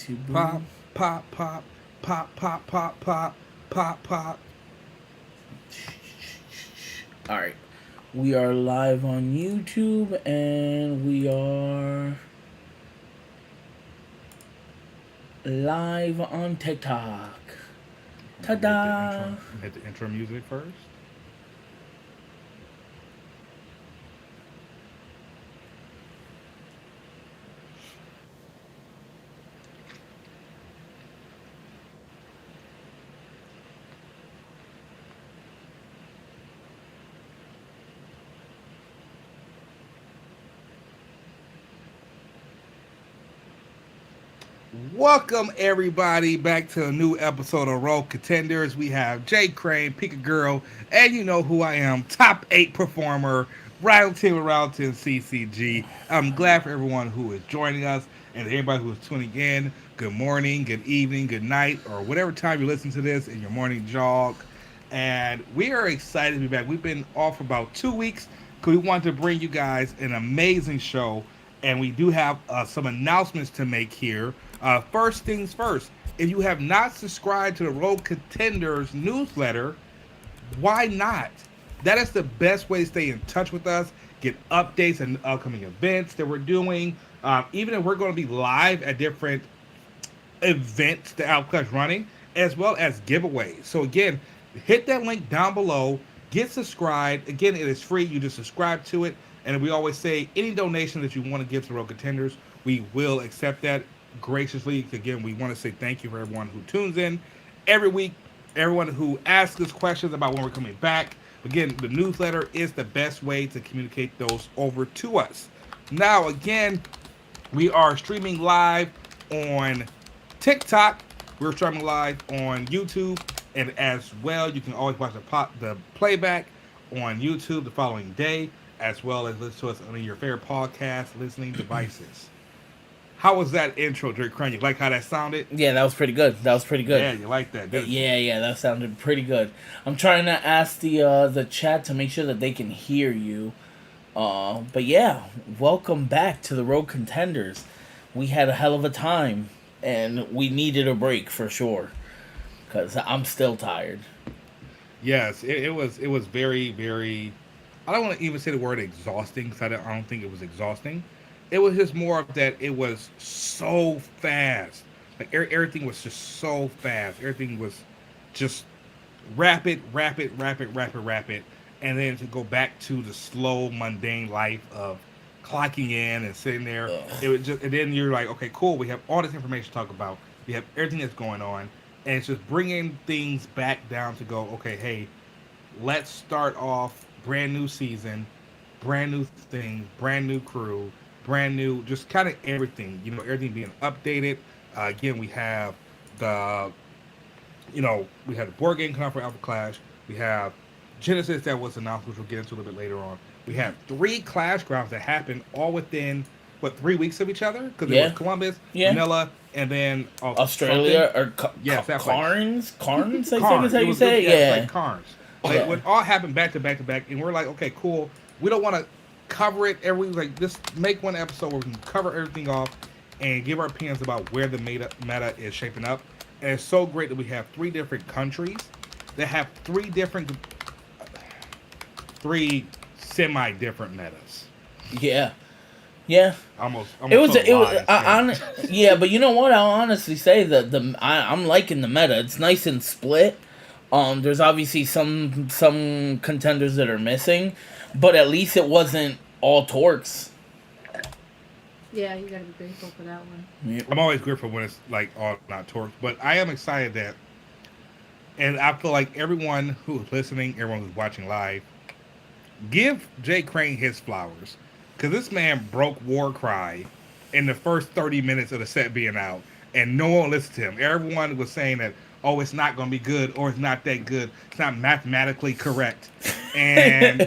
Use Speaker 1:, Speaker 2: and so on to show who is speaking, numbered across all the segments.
Speaker 1: YouTube.
Speaker 2: Pop,
Speaker 1: Boom.
Speaker 2: pop, pop, pop, pop, pop, pop, pop, pop.
Speaker 1: All right. We are live on YouTube and we are live on TikTok.
Speaker 2: I'm gonna
Speaker 1: Ta-da!
Speaker 2: hit the intro music first. Welcome everybody back to a new episode of Rogue Contenders. We have Jay Crane, Pika Girl, and you know who I am, top 8 performer, Rattleton with Rattleton CCG. I'm glad for everyone who is joining us and everybody who is tuning in. Good morning, good evening, good night, or whatever time you listen to this in your morning jog. And we are excited to be back. We've been off for about 2 weeks because we wanted to bring you guys an amazing show. And we do have some announcements to make here. First things first, if you have not subscribed to the Rogue Contenders newsletter, why not? That is the best way to stay in touch with us, get updates and upcoming events that we're doing. Even if we're going to be live at different events that Outcut's running, as well as giveaways. So again, hit that link down below, get subscribed. Again, it is free. You just subscribe to it. And we always say any donation that you want to give to Rogue Contenders, we will accept that graciously. Again, we want to say thank you for everyone who tunes in every week, everyone who asks us questions about when we're coming back. Again, the newsletter is the best way to communicate those over to us. Now, again, we are streaming live on TikTok. We're streaming live on YouTube, and as well, you can always watch the playback on YouTube the following day, as well as listen to us on your favorite podcast listening devices. How was that intro, Drake Crane? You like how that sounded?
Speaker 1: Yeah, that was pretty good. That was pretty good.
Speaker 2: Yeah, you like that, didn't you?
Speaker 1: Yeah, that sounded pretty good. I'm trying to ask the chat to make sure that they can hear you. But yeah, welcome back to the Rogue Contenders. We had a hell of a time, and we needed a break for sure, because I'm still tired.
Speaker 2: Yes, it was very, very. I don't want to even say the word exhausting because I don't think it was exhausting. It was just more of that. It was so fast. Like everything was just so fast. Everything was just rapid, rapid, rapid, rapid, rapid, and then to go back to the slow, mundane life of clocking in and sitting there.
Speaker 1: Ugh.
Speaker 2: It was just, and then you're like, okay, cool. We have all this information to talk about. We have everything that's going on, and it's just bringing things back down to go. Okay, hey, let's start off brand new season, brand new things, brand new crew, brand new, just kind of everything. Everything being updated. Again, we have the we had the board game come out for Alpha Clash. We have Genesis that was announced, which we'll get into a little bit later on. We have 3 Clash grounds that happened all within 3 weeks of each other because it was Columbus, Manila, and then
Speaker 1: Australia
Speaker 2: something.
Speaker 1: or
Speaker 2: Yes, that's
Speaker 1: Carnes, Carnes. I think
Speaker 2: Carnes.
Speaker 1: is how
Speaker 2: It
Speaker 1: you
Speaker 2: was
Speaker 1: say it.
Speaker 2: yeah,
Speaker 1: Yeah.
Speaker 2: it's like Carnes. Like it would all happen back to back to back, and we're like, okay, cool. We don't want to cover it every like just make one episode where we can cover everything off and give our opinions about where the meta is shaping up. And it's so great that we have 3 different countries that have 3 semi-different metas.
Speaker 1: Yeah. Yeah.
Speaker 2: Almost
Speaker 1: It was.
Speaker 2: so
Speaker 1: It was.
Speaker 2: lies,
Speaker 1: Yeah, but you know what? I'll honestly say that I'm liking the meta. It's nice and split. There's obviously some contenders that are missing, but at least it wasn't all torques.
Speaker 3: Yeah, you gotta be grateful for that one.
Speaker 1: Yeah.
Speaker 2: I'm always grateful when it's like all not torque, but I am excited that, and I feel like everyone who's listening, everyone who's watching live, give Jay Crane his flowers, because this man broke Warcry in the first 30 minutes of the set being out, and no one listened to him. Everyone was saying that, oh, it's not going to be good, or it's not that good. It's not mathematically correct, and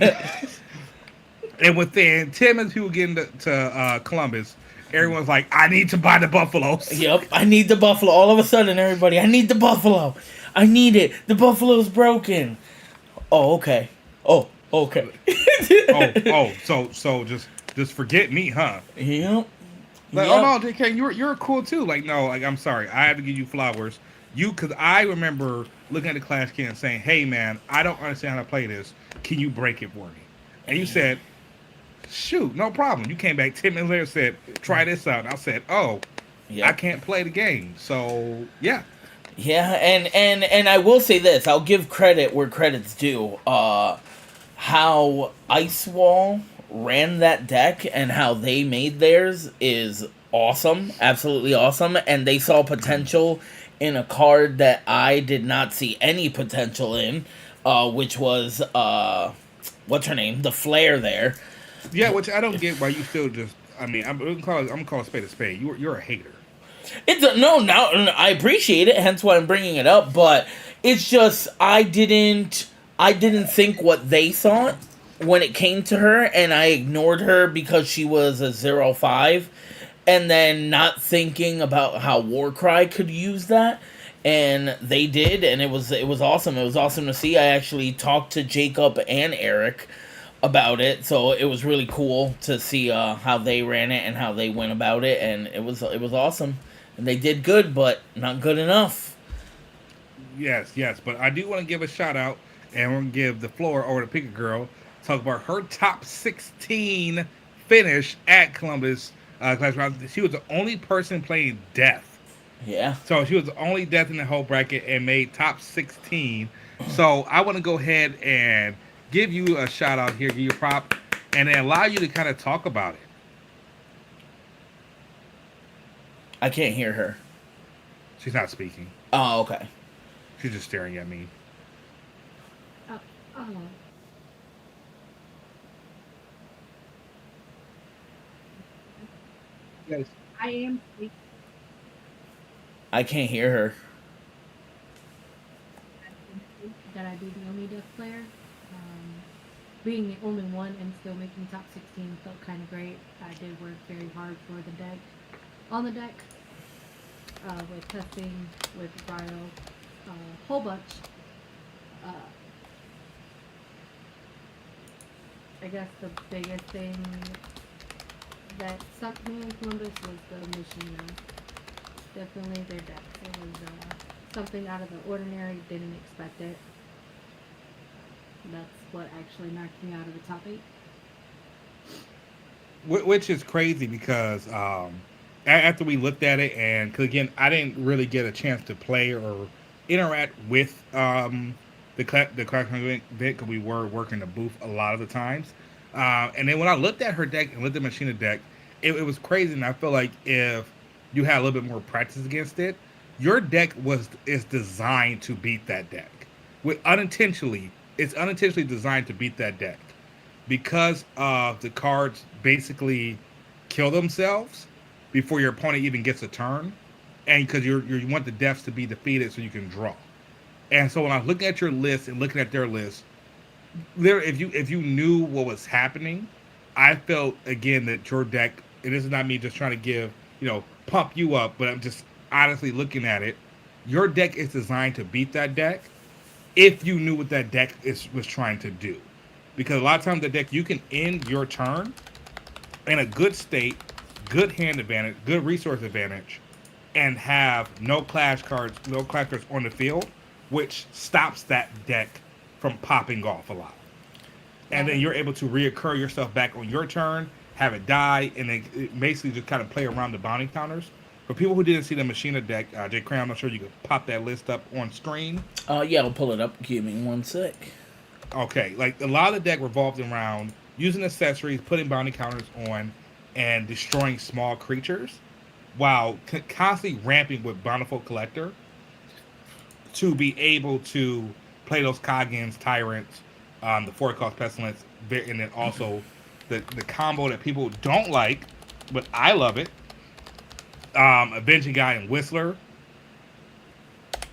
Speaker 2: and within 10 minutes, people getting to Columbus. Everyone's like, I need to buy the Buffaloes.
Speaker 1: Yep, I need the Buffalo. All of a sudden, everybody, I need the Buffalo. I need it. The Buffalo's broken. Oh, okay. Oh, okay.
Speaker 2: So just forget me, huh?
Speaker 1: Yep.
Speaker 2: Like, oh
Speaker 1: Yep.
Speaker 2: no, JK, you're cool too. Like, no, like I'm sorry, I have to give you flowers. Because I remember looking at the clash kit and saying, "Hey man, I don't understand how to play this. Can you break it for me?" And you
Speaker 1: Yeah.
Speaker 2: said, "Shoot, no problem." You came back 10 minutes later and said, "Try this out." And I said, "Oh, I
Speaker 1: Yep.
Speaker 2: can't play the game." So yeah,
Speaker 1: Yeah, and I will say this. I'll give credit where credit's due. How Ice Wall ran that deck and how they made theirs is awesome. Absolutely awesome. And they saw potential in a card that I did not see any potential in, which was what's her name? The Flare there.
Speaker 2: yeah. Which I don't get why you still just. I mean, I'm gonna call a spade a spade. You're a hater.
Speaker 1: It's a, no, now I appreciate it, hence why I'm bringing it up. But it's just I didn't think what they thought when it came to her, and I ignored her because she was a 0-5, and then not thinking about how Warcry could use that. And they did, and it was awesome. It was awesome to see. I actually talked to Jacob and Eric about it, so it was really cool to see how they ran it and how they went about it, and it was awesome. And they did good, but not good enough.
Speaker 2: Yes, yes. But I do want to give a shout out, and we're gonna give the floor over to Pick a Girl. Talk about her top 16 finish at Columbus Clash Round. She was the only person playing Death.
Speaker 1: Yeah.
Speaker 2: So she was the only death in the whole bracket and made top 16. So I want to go ahead and give you a shout out here, give you a prop, and then allow you to kind of talk about it.
Speaker 1: I can't hear her.
Speaker 2: She's not speaking.
Speaker 1: Oh, okay.
Speaker 2: She's just staring at me.
Speaker 3: Oh, oh.
Speaker 2: Yes.
Speaker 3: I am
Speaker 1: I can't hear her.
Speaker 3: that I be the only deaf player. Being the only one and still making top 16 felt kind of great. I did work very hard for the deck. On the deck, with testing, with Ryo, a whole bunch. Uh, I guess the biggest thing that sucked me in Columbus was the machine. Definitely their deck. It was something out of the ordinary. Didn't expect it. That's what actually knocked me out of the top 8.
Speaker 2: Which is crazy because after we looked at it, and because again, I didn't really get a chance to play or interact with the Crack event because we were working the booth a lot of the times. And then when I looked at her deck and looked at Machina deck, it was crazy, and I feel like if you had a little bit more practice against it, your deck is designed to beat that deck. It's unintentionally designed to beat that deck because of the cards basically kill themselves before your opponent even gets a turn, and because you want the deaths to be defeated so you can draw. And so when I was looking at your list and looking at their list, there if you knew what was happening, I felt again that your deck. And this is not me just trying to give pump you up, but I'm just honestly looking at it. Your deck is designed to beat that deck if you knew what that deck was trying to do. Because a lot of times the deck you can end your turn in a good state, good hand advantage, good resource advantage, and have no clash cards on the field, which stops that deck from popping off a lot. And then
Speaker 3: Right.
Speaker 2: you're able to reoccur yourself back on your turn, have it die, and then basically just kind of play around the bounty counters. For people who didn't see the Machina deck, Jay Cram, I'm not sure you could pop that list up on screen.
Speaker 1: Yeah, I'll pull it up. Give me one sec.
Speaker 2: Okay, like a lot of the deck revolved around using accessories, putting bounty counters on, and destroying small creatures, while constantly ramping with Bountiful Collector to be able to play those Kagans, Tyrants, the 4-cost Pestilence, and then also the combo that people don't like, but I love it. Avenging Guy and Whistler,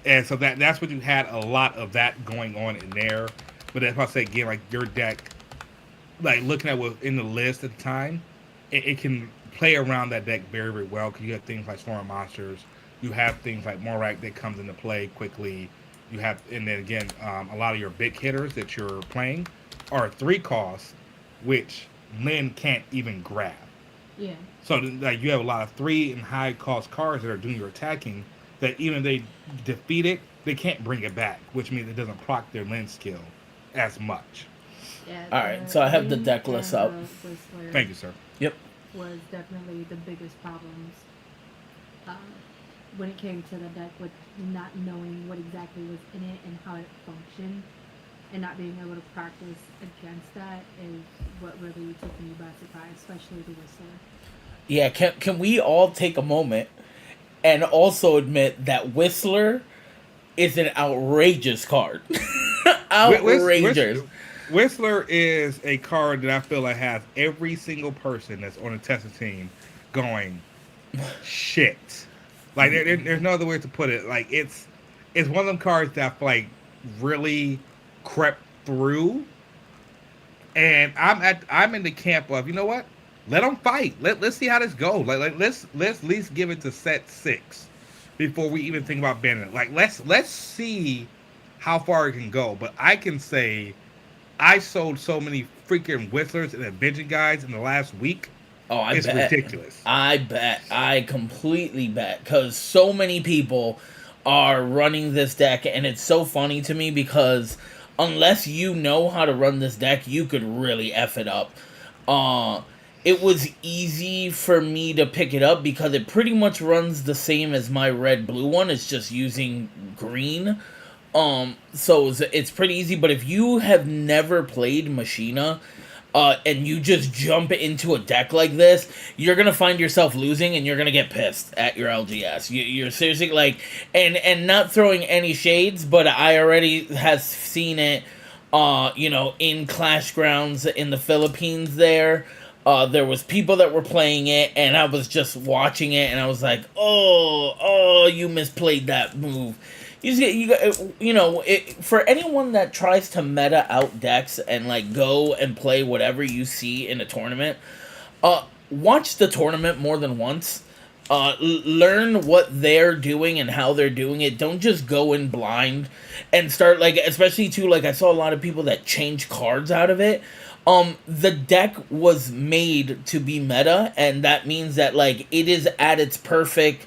Speaker 2: and so that's what you had a lot of that going on in there. But that's why I say again, like your deck, like looking at what in the list at the time, it can play around that deck very very well because you have things like Storm Monsters, you have things like Morak that comes into play quickly. You have, and then again, a lot of your big hitters that you're playing are 3 costs, which Lynn can't even grab.
Speaker 3: Yeah.
Speaker 2: So like you have a lot of 3 and high cost cards that are doing your attacking. That even if they defeat it, they can't bring it back, which means it doesn't proc their lens skill as much.
Speaker 3: Yeah,
Speaker 1: All right,
Speaker 3: the
Speaker 1: so I have the
Speaker 3: Wind
Speaker 1: deck list
Speaker 3: and
Speaker 1: up.
Speaker 3: the Whistler
Speaker 2: Thank you, sir.
Speaker 1: Yep.
Speaker 3: was definitely the biggest problems um, when it came to the deck with not knowing what exactly was in it and how it functioned and not being able to practice against that is what really took me by surprise, especially the Whistler.
Speaker 1: Yeah, can we all take a moment and also admit that Whistler is an outrageous card. Outrageous.
Speaker 2: Whistler is a card that I feel like has every single person that's on a Tesla team going shit. Like there's no other way to put it. Like it's one of them cards that like really crept through, and I'm in the camp of, you know what? Let them fight. Let's see how this goes. Like let's at least give it to set 6 before we even think about banning it. Like let's see how far it can go. But I can say I sold so many freaking Whistlers and Avenging Guides in the last week.
Speaker 1: Oh, I
Speaker 2: It's
Speaker 1: bet.
Speaker 2: ridiculous.
Speaker 1: I bet. I completely bet. Because so many people are running this deck, and it's so funny to me because unless you know how to run this deck, you could really F it up. Uh, it was easy for me to pick it up because it pretty much runs the same as my red blue one. It's just using green. So it's pretty easy, but if you have never played Machina, and you just jump into a deck like this, you're gonna find yourself losing, and you're gonna get pissed at your LGS. You're seriously like, and not throwing any shades, but I already has seen it, in Clash Grounds in the Philippines. There was people that were playing it, and I was just watching it, and I was like, oh, you misplayed that move. For anyone that tries to meta out decks and like go and play whatever you see in a tournament, watch the tournament more than once. Learn what they're doing and how they're doing it. Don't just go in blind and start like, especially too, like I saw a lot of people that change cards out of it. The deck was made to be meta, and that means that like it is at its perfect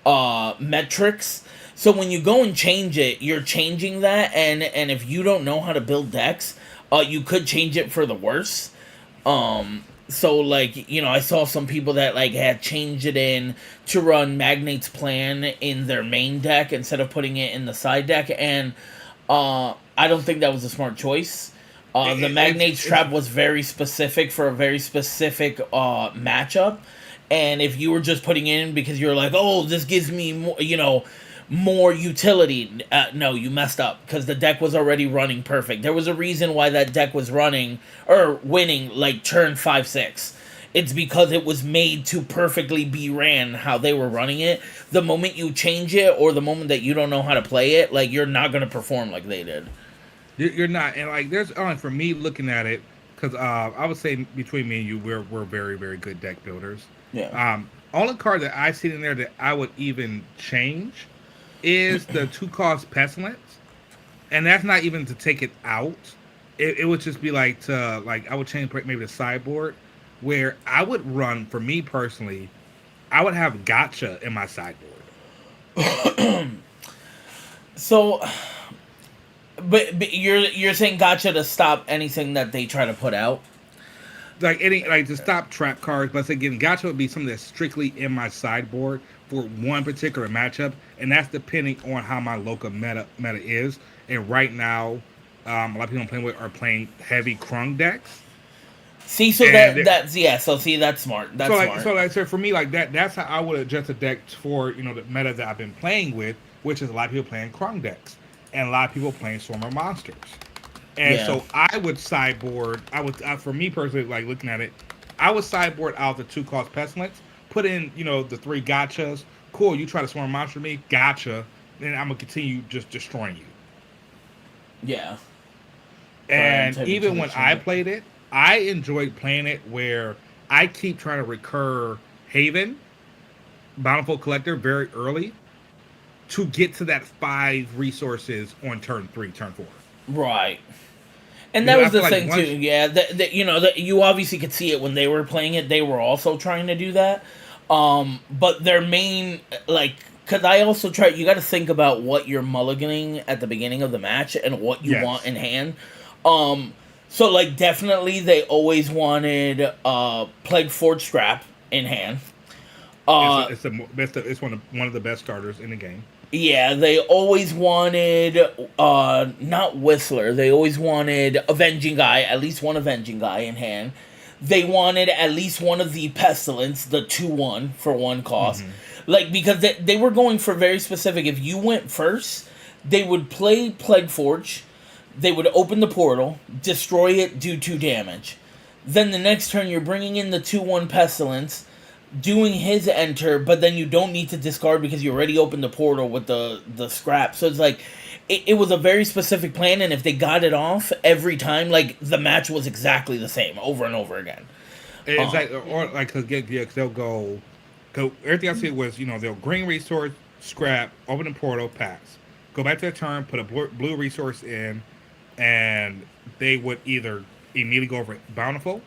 Speaker 1: metrics. So when you go and change it, you're changing that, and if you don't know how to build decks, you could change it for the worse. So like, I saw some people that like had changed it in to run Magnate's Plan in their main deck instead of putting it in the side deck, and I don't think that was a smart choice. The Magnate's Trap was very specific for a very specific matchup, and if you were just putting it in because you're like, oh, this gives me more utility. No, you messed up because the deck was already running perfect. There was a reason why that deck was running or winning like turn 5-6. It's because it was made to perfectly be ran how they were running it. The moment you change it or the moment that you don't know how to play it, like you're not gonna perform like they did.
Speaker 2: You're not, and like there's for me looking at it, because I would say between me and you, we're very very good deck builders.
Speaker 1: Yeah.
Speaker 2: Only card that I see in there that I would even change is the 2-cost Pestilence, and that's not even to take it out. It would just be like I would change maybe the sideboard, where I would run, for me personally, I would have Gotcha in my sideboard.
Speaker 1: So, but you're saying gotcha to stop anything that they try to put out.
Speaker 2: Like to stop trap cards, but again, Gotcha would be something that's strictly in my sideboard for one particular matchup, and that's depending on how my local meta is. And right now, a lot of people I'm playing with are playing heavy Krung decks.
Speaker 1: See, so that's yeah. So see, that's smart. That's smart.
Speaker 2: So for me, like that's how I would adjust a deck for the meta that I've been playing with, which is a lot of people playing Krung decks and a lot of people playing Swarmer Monsters. And so I would sideboard. For me personally, like looking at it, I would sideboard out the 2-cost Pestilence, put in the 3 Gotchas. Cool, you try to Swarm Monster me, gotcha. Then I'm gonna continue just destroying you.
Speaker 1: Yeah.
Speaker 2: And even when I played it, I enjoyed playing it where I keep trying to recur Haven, Bountiful Collector very early to get to that 5 resources on turn 3, turn 4.
Speaker 1: Right. And that
Speaker 2: Because I
Speaker 1: was the
Speaker 2: feel like
Speaker 1: thing too.
Speaker 2: once,
Speaker 1: Yeah, that you obviously could see it when they were playing it. They were also trying to do that. But their main like, because I also try. You got to think about what you're mulliganing at the beginning of the match and what you want
Speaker 2: yes,
Speaker 1: in hand. Um, so like definitely they always wanted Plague Forge Scrap in hand. Uh,
Speaker 2: it's one of the best starters in the game.
Speaker 1: Yeah, they always wanted not Whistler. They always wanted Avenging Guy, at least one Avenging Guy in hand. They wanted at least one of the Pestilence, the 2-1 for one cost.
Speaker 2: Hmm.
Speaker 1: Like because they were going for very specific. If you went first, they would play Plague Forge, they would open the portal, destroy it, do 2 damage. Then the next turn you're bringing in the 2-1 Pestilence, doing his enter, but then you don't need to discard because you already opened the portal with the scrap. So it's like it was a very specific plan, and if they got it off every time, like the match was exactly the same over and over again.
Speaker 2: It's
Speaker 1: Um,
Speaker 2: like, or like, cause they'll go. Everything I see was, they'll green resource, scrap, open the portal, pass, go back to their turn, put a blue resource in, and they would either immediately go for bountiful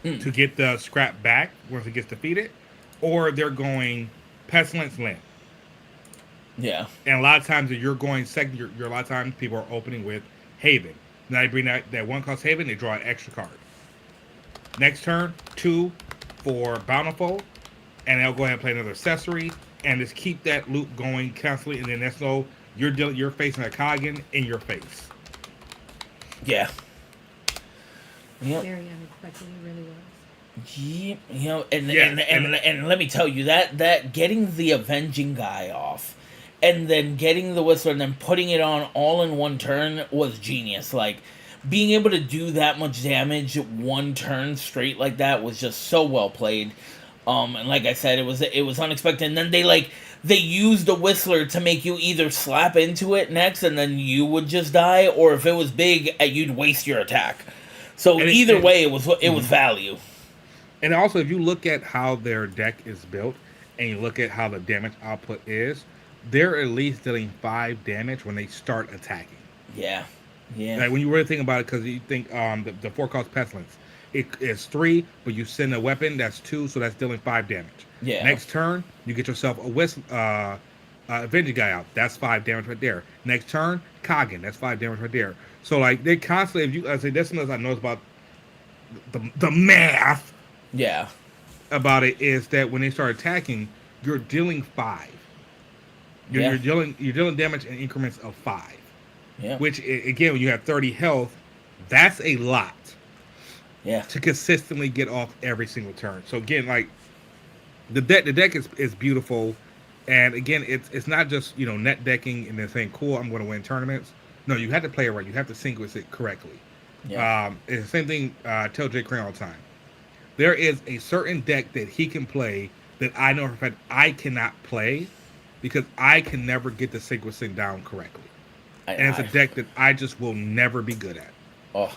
Speaker 1: mm,
Speaker 2: to get the scrap back once it gets defeated, or they're going pestilence land.
Speaker 1: yeah,
Speaker 2: And a lot of times, if you're going second, you're a lot of times people are opening with Haven. Now they bring that one cost Haven, they draw an extra card. Next turn, 2 for Bountiful, and they'll go ahead and play another accessory, and just keep that loop going constantly. And then that's no, you're facing a Kagan in your face.
Speaker 1: yeah, yep.
Speaker 3: Very unexpected. It really was.
Speaker 1: Yeah, and,
Speaker 2: Yeah,
Speaker 1: and let me tell you that getting the Avenging Guy off, and then getting the Whistler, and then putting it on all in one turn was genius. Like being able to do that much damage one turn straight like that was just so well played. And like I said, it was unexpected. And then they used the Whistler to make you either slap into it next, and then you would just die, or if it was big, you'd waste your attack. So either way, it was value.
Speaker 2: And also, if you look at how their deck is built, and you look at how the damage output is, they're at least dealing 5 damage when they start attacking.
Speaker 1: Yeah, yeah,
Speaker 2: Like when you really think about it, because you think the 4 cost pestilence, it is 3, but you send a weapon that's 2, so that's dealing 5 damage.
Speaker 1: yeah.
Speaker 2: Next turn, you get yourself a Avenger guy out. That's 5 damage right there. Next turn, Kagan. That's 5 damage right there. So like they constantly, if you, I say that's something I know about the math
Speaker 1: Yeah,
Speaker 2: about it is that when they start attacking, you're dealing 5.
Speaker 1: Yeah.
Speaker 2: You're dealing damage in increments of 5.
Speaker 1: yeah,
Speaker 2: Which again, when you have 30 health, that's a lot
Speaker 1: yeah,
Speaker 2: to consistently get off every single turn. So again, like the deck is beautiful, and again, it's not just net decking and then saying cool, I'm going to win tournaments. No, you have to play it right. You have to sequence it correctly.
Speaker 1: yeah.
Speaker 2: It's the same thing. I tell Jay Crane all the time. There is a certain deck that he can play that I know for a fact I cannot play because I can never get the sequencing down correctly. And it's a deck that I just will never be good at.
Speaker 1: Oh,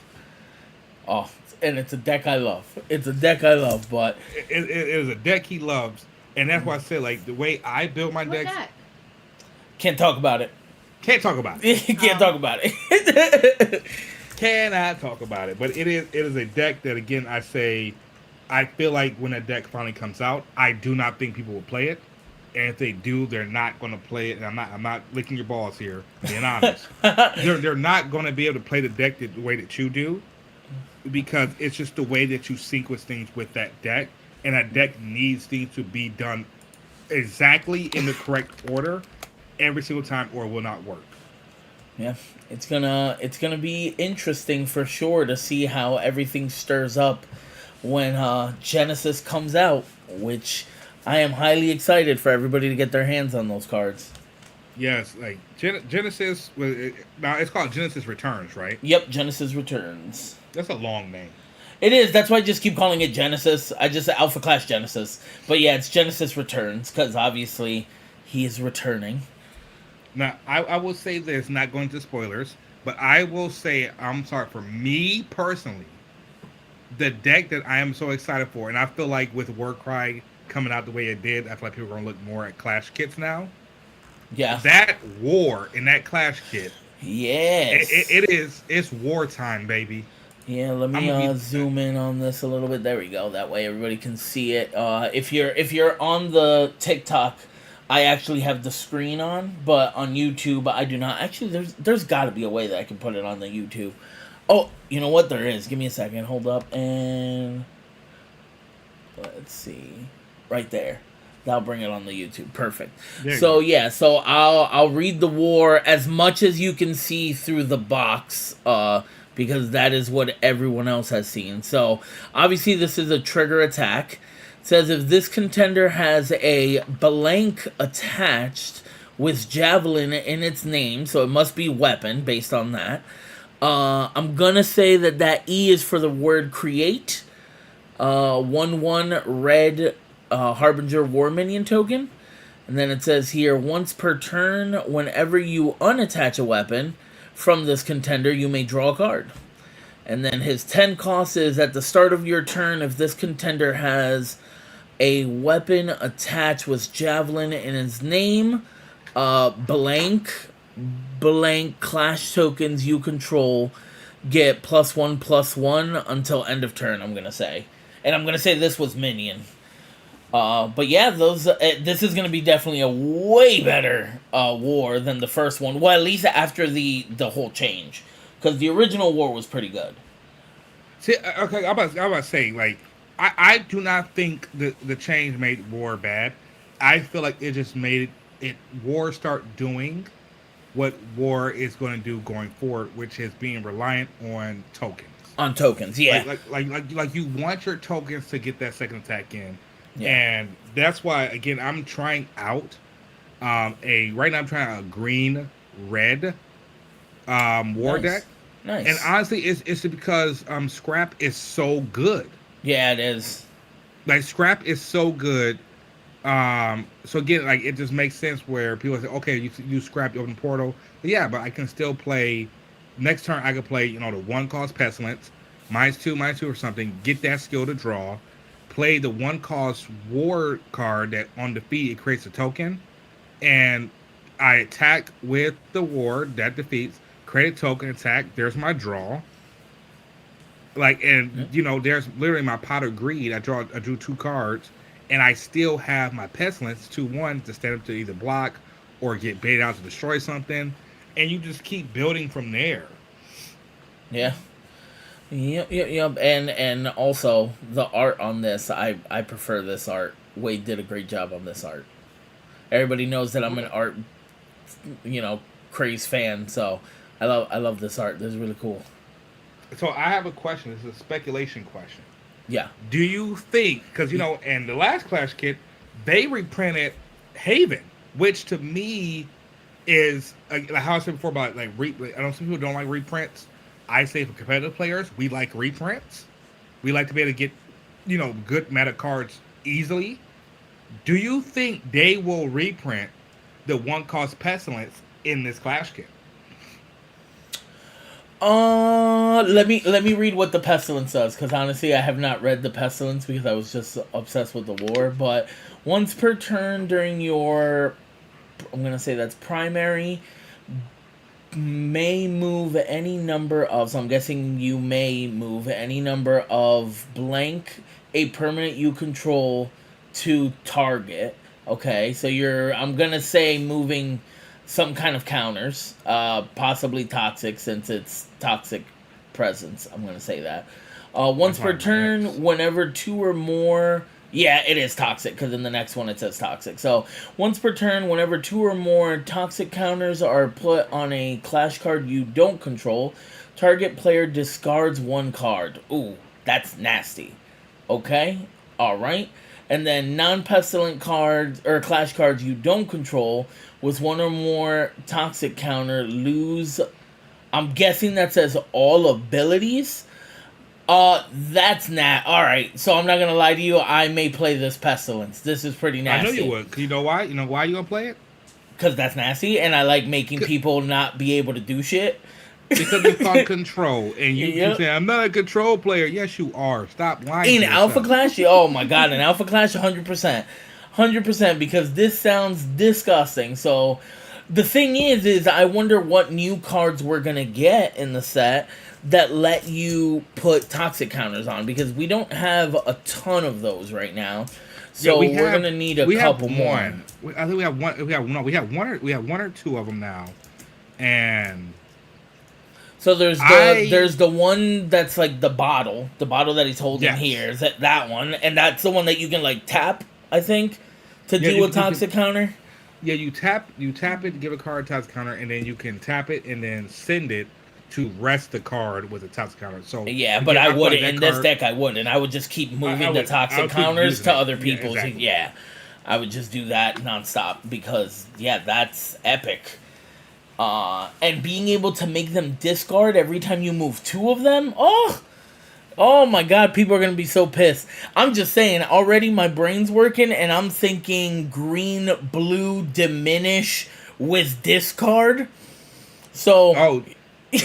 Speaker 1: oh, and it's a deck I love. It's a deck I love, but
Speaker 2: It is a deck he loves, and that's why I say like the way I build my
Speaker 3: What
Speaker 2: decks.
Speaker 3: deck?
Speaker 1: can't talk about it.
Speaker 2: Can't talk about it.
Speaker 1: Can't talk about it.
Speaker 2: Cannot talk about it. But it is a deck that again I feel like when that deck finally comes out, I do not think people will play it. And if they do, they're not going to play it. And I'm not licking your balls here, being honest. they're not going to be able to play the deck the way that you do, because it's just the way that you sequence things with that deck, and that deck needs things to be done exactly in the correct order every single time, or it will not work.
Speaker 1: Yeah, it's gonna be interesting for sure to see how everything stirs up when Genesis comes out, which I am highly excited for everybody to get their hands on those cards.
Speaker 2: Yes, like Genesis. Now it's called Genesis Returns, right?
Speaker 1: Yep, Genesis Returns.
Speaker 2: That's a long name.
Speaker 1: It is. That's why I just keep calling it Genesis. I just Alpha Class Genesis, but yeah, it's Genesis Returns because obviously he is returning.
Speaker 2: Now I will say this, not going to spoilers, but I will say I'm sorry for me personally. The deck that I am so excited for, and I feel like with Warcry coming out the way it did, I feel like people are going to look more at Clash kits now.
Speaker 1: Yeah,
Speaker 2: That war in that Clash kit
Speaker 1: Yes.
Speaker 2: It's wartime, baby.
Speaker 1: Yeah, let
Speaker 2: I'm
Speaker 1: me
Speaker 2: gonna be.
Speaker 1: zoom in on this a little bit. There we go. That way everybody can see it. If you're on the TikTok, I actually have the screen on, but on YouTube I do not. Actually, there's got to be a way that I can put it on the YouTube. Oh, you know what? There is. Give me a second. Hold up, and let's see, right there. That'll bring it on the YouTube. Perfect.
Speaker 2: There you
Speaker 1: So
Speaker 2: go.
Speaker 1: yeah, so I'll read the war as much as you can see through the box, because that is what everyone else has seen. So obviously this is a trigger attack. It says if this contender has a blank attached with javelin in its name, so it must be weapon based on that. I'm gonna say that E is for the word create. 1/1 red Harbinger War Minion token. And then it says here, once per turn, whenever you unattach a weapon from this contender, you may draw a card. And then his 10 cost is at the start of your turn, if this contender has a weapon attached with javelin in his name, blank clash tokens you control get +1/+1 until end of turn, I'm going to say. And I'm going to say this was minion. But yeah, those. This is going to be definitely a way better war than the first one. Well, at least after the whole change, because the original war was pretty good.
Speaker 2: See, okay, I'm about to say, like, I do not think the change made war bad. I feel like it just made war start doing what war is going to do going forward, which is being reliant on tokens.
Speaker 1: On tokens, yeah,
Speaker 2: Like you want your tokens to get that second attack in,
Speaker 1: yeah.
Speaker 2: and that's why again I'm trying out right now I'm trying a green red war
Speaker 1: Nice.
Speaker 2: deck,
Speaker 1: Nice.
Speaker 2: and honestly it's because scrap is so good.
Speaker 1: Yeah, it is.
Speaker 2: Like scrap is so good. So again, like it just makes sense where people say, okay, you scrap the open portal, but yeah, but I can still play. Next turn, I could play, the 1 cost pestilence, -2 or something. Get that skill to draw. Play the 1 cost war card that on defeat it creates a token, and I attack with the war that defeats. Create a token, attack. There's my draw. Like, and there's literally my pot of greed. I drew 2 cards, and I still have my pestilence 2/1 to stand up to either block or get baited out to destroy something. And you just keep building from there.
Speaker 1: Yeah. Yep. And also the art on this, I prefer this art. Wade did a great job on this art. Everybody knows that I'm an art, craze fan. So I love this art. This is really cool.
Speaker 2: So I have a question. This is a speculation question.
Speaker 1: Yeah.
Speaker 2: Do you think, because in the last Clash kit, they reprinted Haven, which to me is like how I said before about like I know some people don't like reprints. I say for competitive players, we like reprints. We like to be able to get good meta cards easily. Do you think they will reprint the 1 cost pestilence in this Clash kit?
Speaker 1: Let me read what the pestilence does, because honestly I have not read the pestilence because I was just obsessed with the war. But once per turn during your, I'm going to say that's primary, may move any number of, so I'm guessing you may move any number of blank, a permanent you control to target. Okay, so I'm going to say moving some kind of counters, possibly toxic since it's toxic presence. I'm going to say that. Once per turn, whenever 2 or more... Yeah, it is toxic, because in the next one it says toxic. So, once per turn, whenever 2 or more toxic counters are put on a clash card you don't control, target player discards 1 card. Ooh, that's nasty. Okay, alright. And then non-pestilent cards, or clash cards you don't control, with 1 or more toxic counter, lose... I'm guessing that says all abilities. That's not alright. So I'm not gonna lie to you. I may play this pestilence. This is pretty nasty.
Speaker 2: I know you would. 'Cause you know why? You know why you gonna play it?
Speaker 1: Because that's nasty, and I like making people not be able to do shit.
Speaker 2: Because it's on control, and you say I'm not a control player. Yes, you are. Stop lying.
Speaker 1: In Alpha Clash, oh my god, in Alpha Clash, 100%, 100%. Because this sounds disgusting. So The thing is I wonder what new cards we're gonna get in the set that let you put toxic counters on, because we don't have a ton of those right now. So we're gonna need a couple more.
Speaker 2: I think we have one. We have one or two of them now, and
Speaker 1: so there's the one that's like the bottle that he's holding here. Is that one? And that's the one that you can like tap, I think, to do a toxic counter.
Speaker 2: Yeah, you tap it, give a card a toxic counter, and then you can tap it and then send it to rest the card with a toxic counter. So
Speaker 1: yeah, but I wouldn't in this deck. I wouldn't. I would just keep moving the toxic counters to other people's. Yeah, exactly. I would just do that nonstop because that's epic. And being able to make them discard every time you move two of them. Oh my god, people are going to be so pissed. I'm just saying, already my brain's working, and I'm thinking green, blue, diminish with discard. So...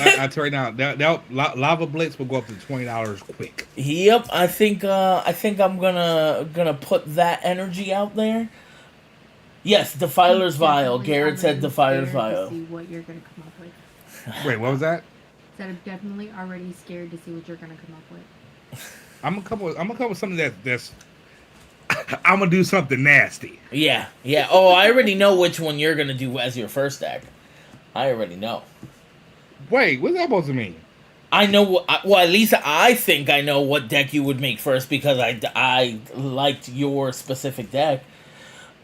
Speaker 2: I'll tell you now, that Lava Blitz will go up to $20 quick.
Speaker 1: Yep, I think I'm gonna put that energy out there. Yes, Defiler's Vial. Garrett said Defiler's Vial.
Speaker 3: See what you're gonna come up with.
Speaker 2: Wait, what was that?
Speaker 3: Said I'm definitely already scared to see what you're gonna come up with.
Speaker 2: I'm gonna come with something that's. I'm gonna do something nasty.
Speaker 1: Yeah. Oh, I already know which one you're gonna do as your first deck. I already know.
Speaker 2: Wait, what's that supposed to mean?
Speaker 1: I know. Well, at least I think I know what deck you would make first because I liked your specific deck.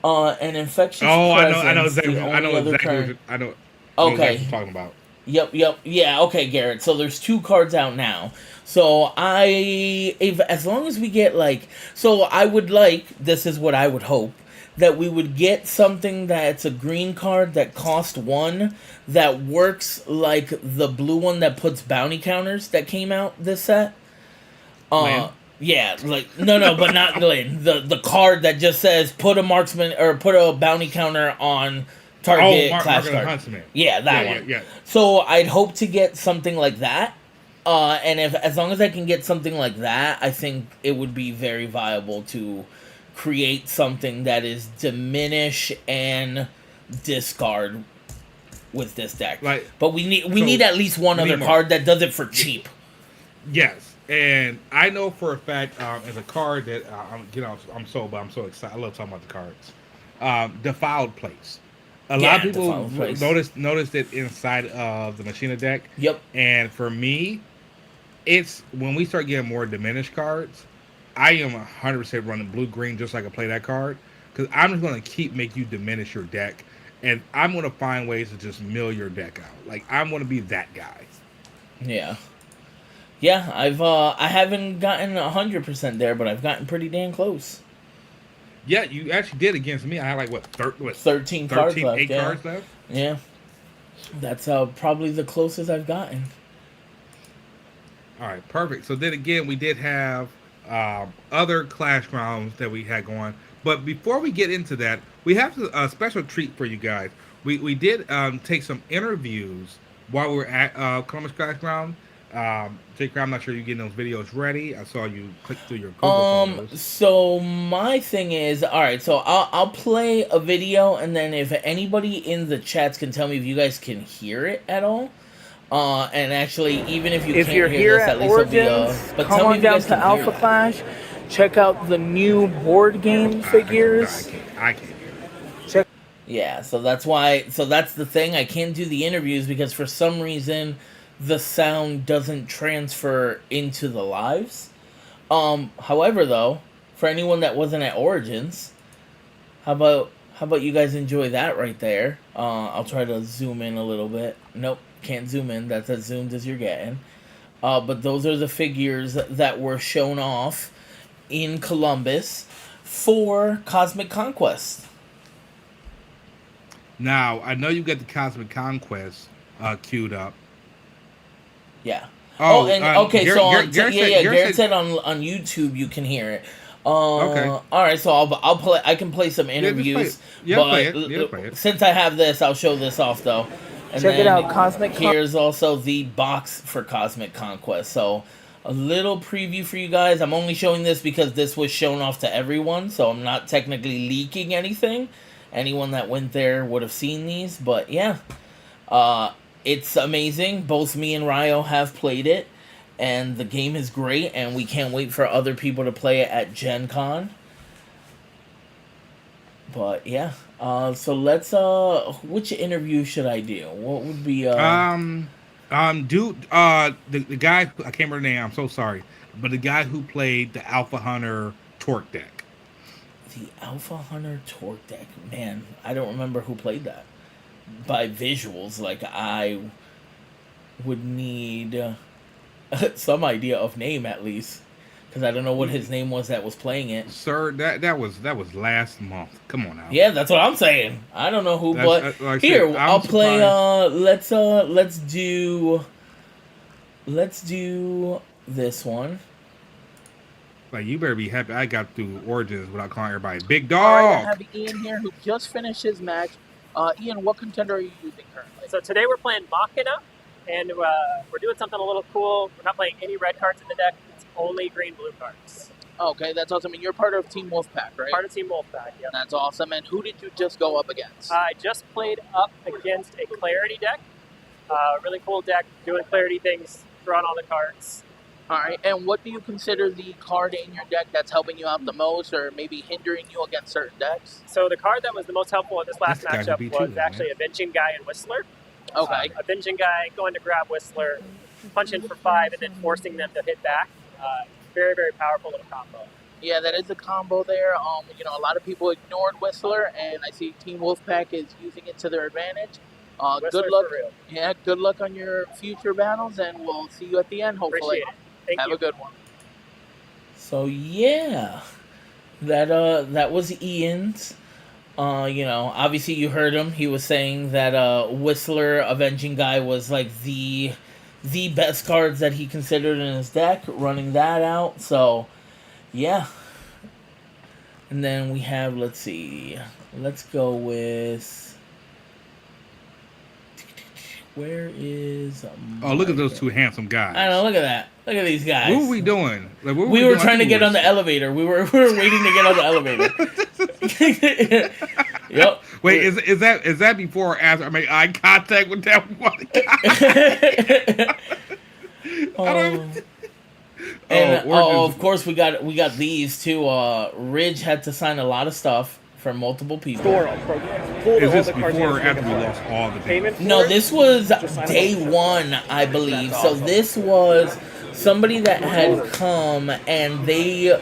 Speaker 1: An infectious.
Speaker 2: Oh,
Speaker 1: presence,
Speaker 2: I know exactly what you're talking about.
Speaker 1: Yep. Yeah. Okay, Garrett. So there's 2 cards out now. So as long as we get I would like. This is what I would hope. That we would get something that's a green card that costs 1 that works like the blue one that puts bounty counters that came out this set. Yeah, but not Lynn. The card that just says put a marksman or put a bounty counter on target class card.
Speaker 2: Huntsman.
Speaker 1: Yeah, that one. Yeah. So I'd hope to get something like that. And as long as I can get something like that, I think it would be very viable to create something that is diminish and discard with this deck. But we need at least one other card that does it for cheap.
Speaker 2: Yes, and I know for a fact as a card that I'm so excited. I love talking about the cards. Defiled Place. A lot of people noticed it inside of the Machina deck.
Speaker 1: Yep.
Speaker 2: And for me, it's when we start getting more diminished cards. I am 100% running blue-green just so I can play that card. Because I'm just going to keep make you diminish your deck. And I'm going to find ways to just mill your deck out. I'm going to be that guy.
Speaker 1: Yeah. Yeah, I haven't gotten 100% there, but I've gotten pretty damn close.
Speaker 2: Yeah, you actually did against me. I had
Speaker 1: 13 cards left.
Speaker 2: 8 cards left?
Speaker 1: Yeah. That's probably the closest I've gotten.
Speaker 2: All right, perfect. So then again, we did have... other Clash Grounds that we had going. But before we get into that, we have a special treat for you guys. We did take some interviews while we were at Columbus Clash Ground. Jake, I'm not sure you're getting those videos ready. I saw you click through your Google photos.
Speaker 1: So my thing is, all right, so I'll play a video, and then if anybody in the chats can tell me if you guys can hear it at all. And actually, even if you can't
Speaker 4: you're
Speaker 1: hear
Speaker 4: here
Speaker 1: this,
Speaker 4: at
Speaker 1: least
Speaker 4: Origins,
Speaker 1: but
Speaker 4: come on down to Alpha Clash. Check out the new board game figures.
Speaker 2: I can't.
Speaker 4: Check.
Speaker 1: Yeah, so that's why. So that's the thing. I can't do the interviews because for some reason the sound doesn't transfer into the lives. However, though, for anyone that wasn't at Origins, how about you guys enjoy that right there? I'll try to zoom in a little bit. Nope. Can't zoom in. That's as zoomed as you're getting. But those are the figures that were shown off in Columbus for Cosmic Conquest.
Speaker 2: Now, I know you got the Cosmic Conquest queued up.
Speaker 1: Yeah.
Speaker 2: Okay.
Speaker 1: Garrett said on YouTube you can hear it. Okay. All right, so I'll play. I can play some interviews.
Speaker 2: Play it.
Speaker 1: Since I have this, I'll show this off though. And
Speaker 4: check it out, Cosmic.
Speaker 1: Here's also the box for Cosmic Conquest. So a little preview for you guys. I'm only showing this because this was shown off to everyone, so I'm not technically leaking anything. Anyone that went there would have seen these. But yeah, it's amazing. Both me and Ryo have played it, and the game is great, and we can't wait for other people to play it at Gen Con. But yeah, so let's which interview should I do? What would be
Speaker 2: dude, the guy, I can't remember the name, I'm so sorry, but the guy who played the Alpha Hunter Torque deck.
Speaker 1: the Alpha Hunter Torque deck? Man, I don't remember who played that. By visuals, like I would need some idea of name at least, because I don't know what his name was that was playing it.
Speaker 2: Sir, that was last month. Come on now.
Speaker 1: Yeah, that's what I'm saying. I don't know who, but
Speaker 2: like
Speaker 1: here
Speaker 2: said,
Speaker 1: I'll play.
Speaker 2: surprised.
Speaker 1: Let's do this one.
Speaker 2: Like, you better be happy I got through Origins without calling everybody Big
Speaker 4: All right, I
Speaker 2: Dog.
Speaker 4: have Ian here who just finished his match. Ian, what contender are you using currently?
Speaker 5: So today we're playing Machina, and we're doing something a little cool. We're not playing any red cards in the deck. It's only green-blue cards.
Speaker 4: Okay, that's awesome. And you're part of Team Wolfpack, right?
Speaker 5: Part of Team Wolfpack, yep.
Speaker 4: That's awesome. And who did you just go up against?
Speaker 5: I just played up against a Clarity deck. Really cool deck, doing Clarity things, drawing all the cards.
Speaker 4: All right, and what do you consider the card in your deck that's helping you out the most, or maybe hindering you against certain decks?
Speaker 5: So the card that was the most helpful in this last
Speaker 2: This guy could
Speaker 5: matchup
Speaker 2: be
Speaker 5: was
Speaker 2: too,
Speaker 5: actually Avenging Guy and Whistler.
Speaker 4: Okay.
Speaker 5: Avenging Guy going to grab Whistler, punch in for 5, and then forcing them to hit back. Very, very powerful little combo.
Speaker 4: Yeah, that is a combo there. A lot of people ignored Whistler, and I see Team Wolfpack is using it to their advantage. Good
Speaker 5: Whistler's
Speaker 4: luck.
Speaker 5: for real.
Speaker 4: Yeah, good luck on your future battles, and we'll see you at the end, hopefully.
Speaker 5: Appreciate it. Thank
Speaker 4: Have
Speaker 5: you.
Speaker 4: a good one.
Speaker 1: So yeah, that was Ian's. Obviously you heard him. He was saying that Whistler Avenging Guy was like the best cards that he considered in his deck, running that out. So yeah. And then we have, let's see. Let's go with, where is
Speaker 2: Oh, look at those two handsome guys.
Speaker 1: I know, look at that. Look at these guys.
Speaker 2: What were we doing? Like, what
Speaker 1: We were
Speaker 2: doing?
Speaker 1: trying to get on the elevator. We were waiting to get on the elevator. Yep.
Speaker 2: Wait, is that before or after I made eye contact with that one guy?
Speaker 1: And
Speaker 2: Origins.
Speaker 1: of course we got these too. Ridge had to sign a lot of stuff for multiple people.
Speaker 2: Is this before or after we lost all the payments?
Speaker 1: No, this was day one, I believe. So this was somebody that had come and they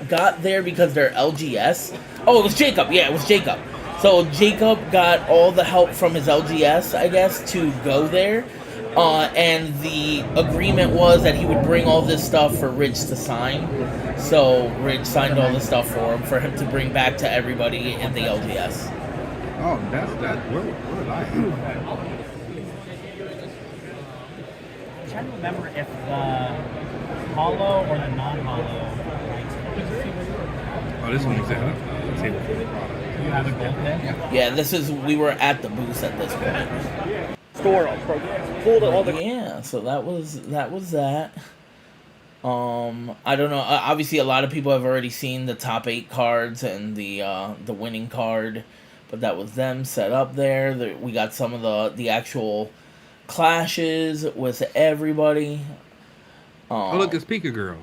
Speaker 1: got there because they're LGS. Oh, it was Jacob. Yeah, it was Jacob. So Jacob got all the help from his LGS, I guess, to go there. And the agreement was that he would bring all this stuff for Ridge to sign. So Ridge signed all the stuff for him to bring back to everybody in the LGS.
Speaker 2: Oh, that's that. Where did I have?
Speaker 6: I'm trying to remember if the hollow or the non-hollow.
Speaker 2: Oh, this one is at table for the product.
Speaker 6: You have it both there?
Speaker 1: We were at the booth at this point. Yeah, so that was that. I don't know. Obviously, a lot of people have already seen the top 8 cards and the winning card, but that was them set up there. We got some of the actual clashes with everybody.
Speaker 2: Oh, look, it's Pika Girl.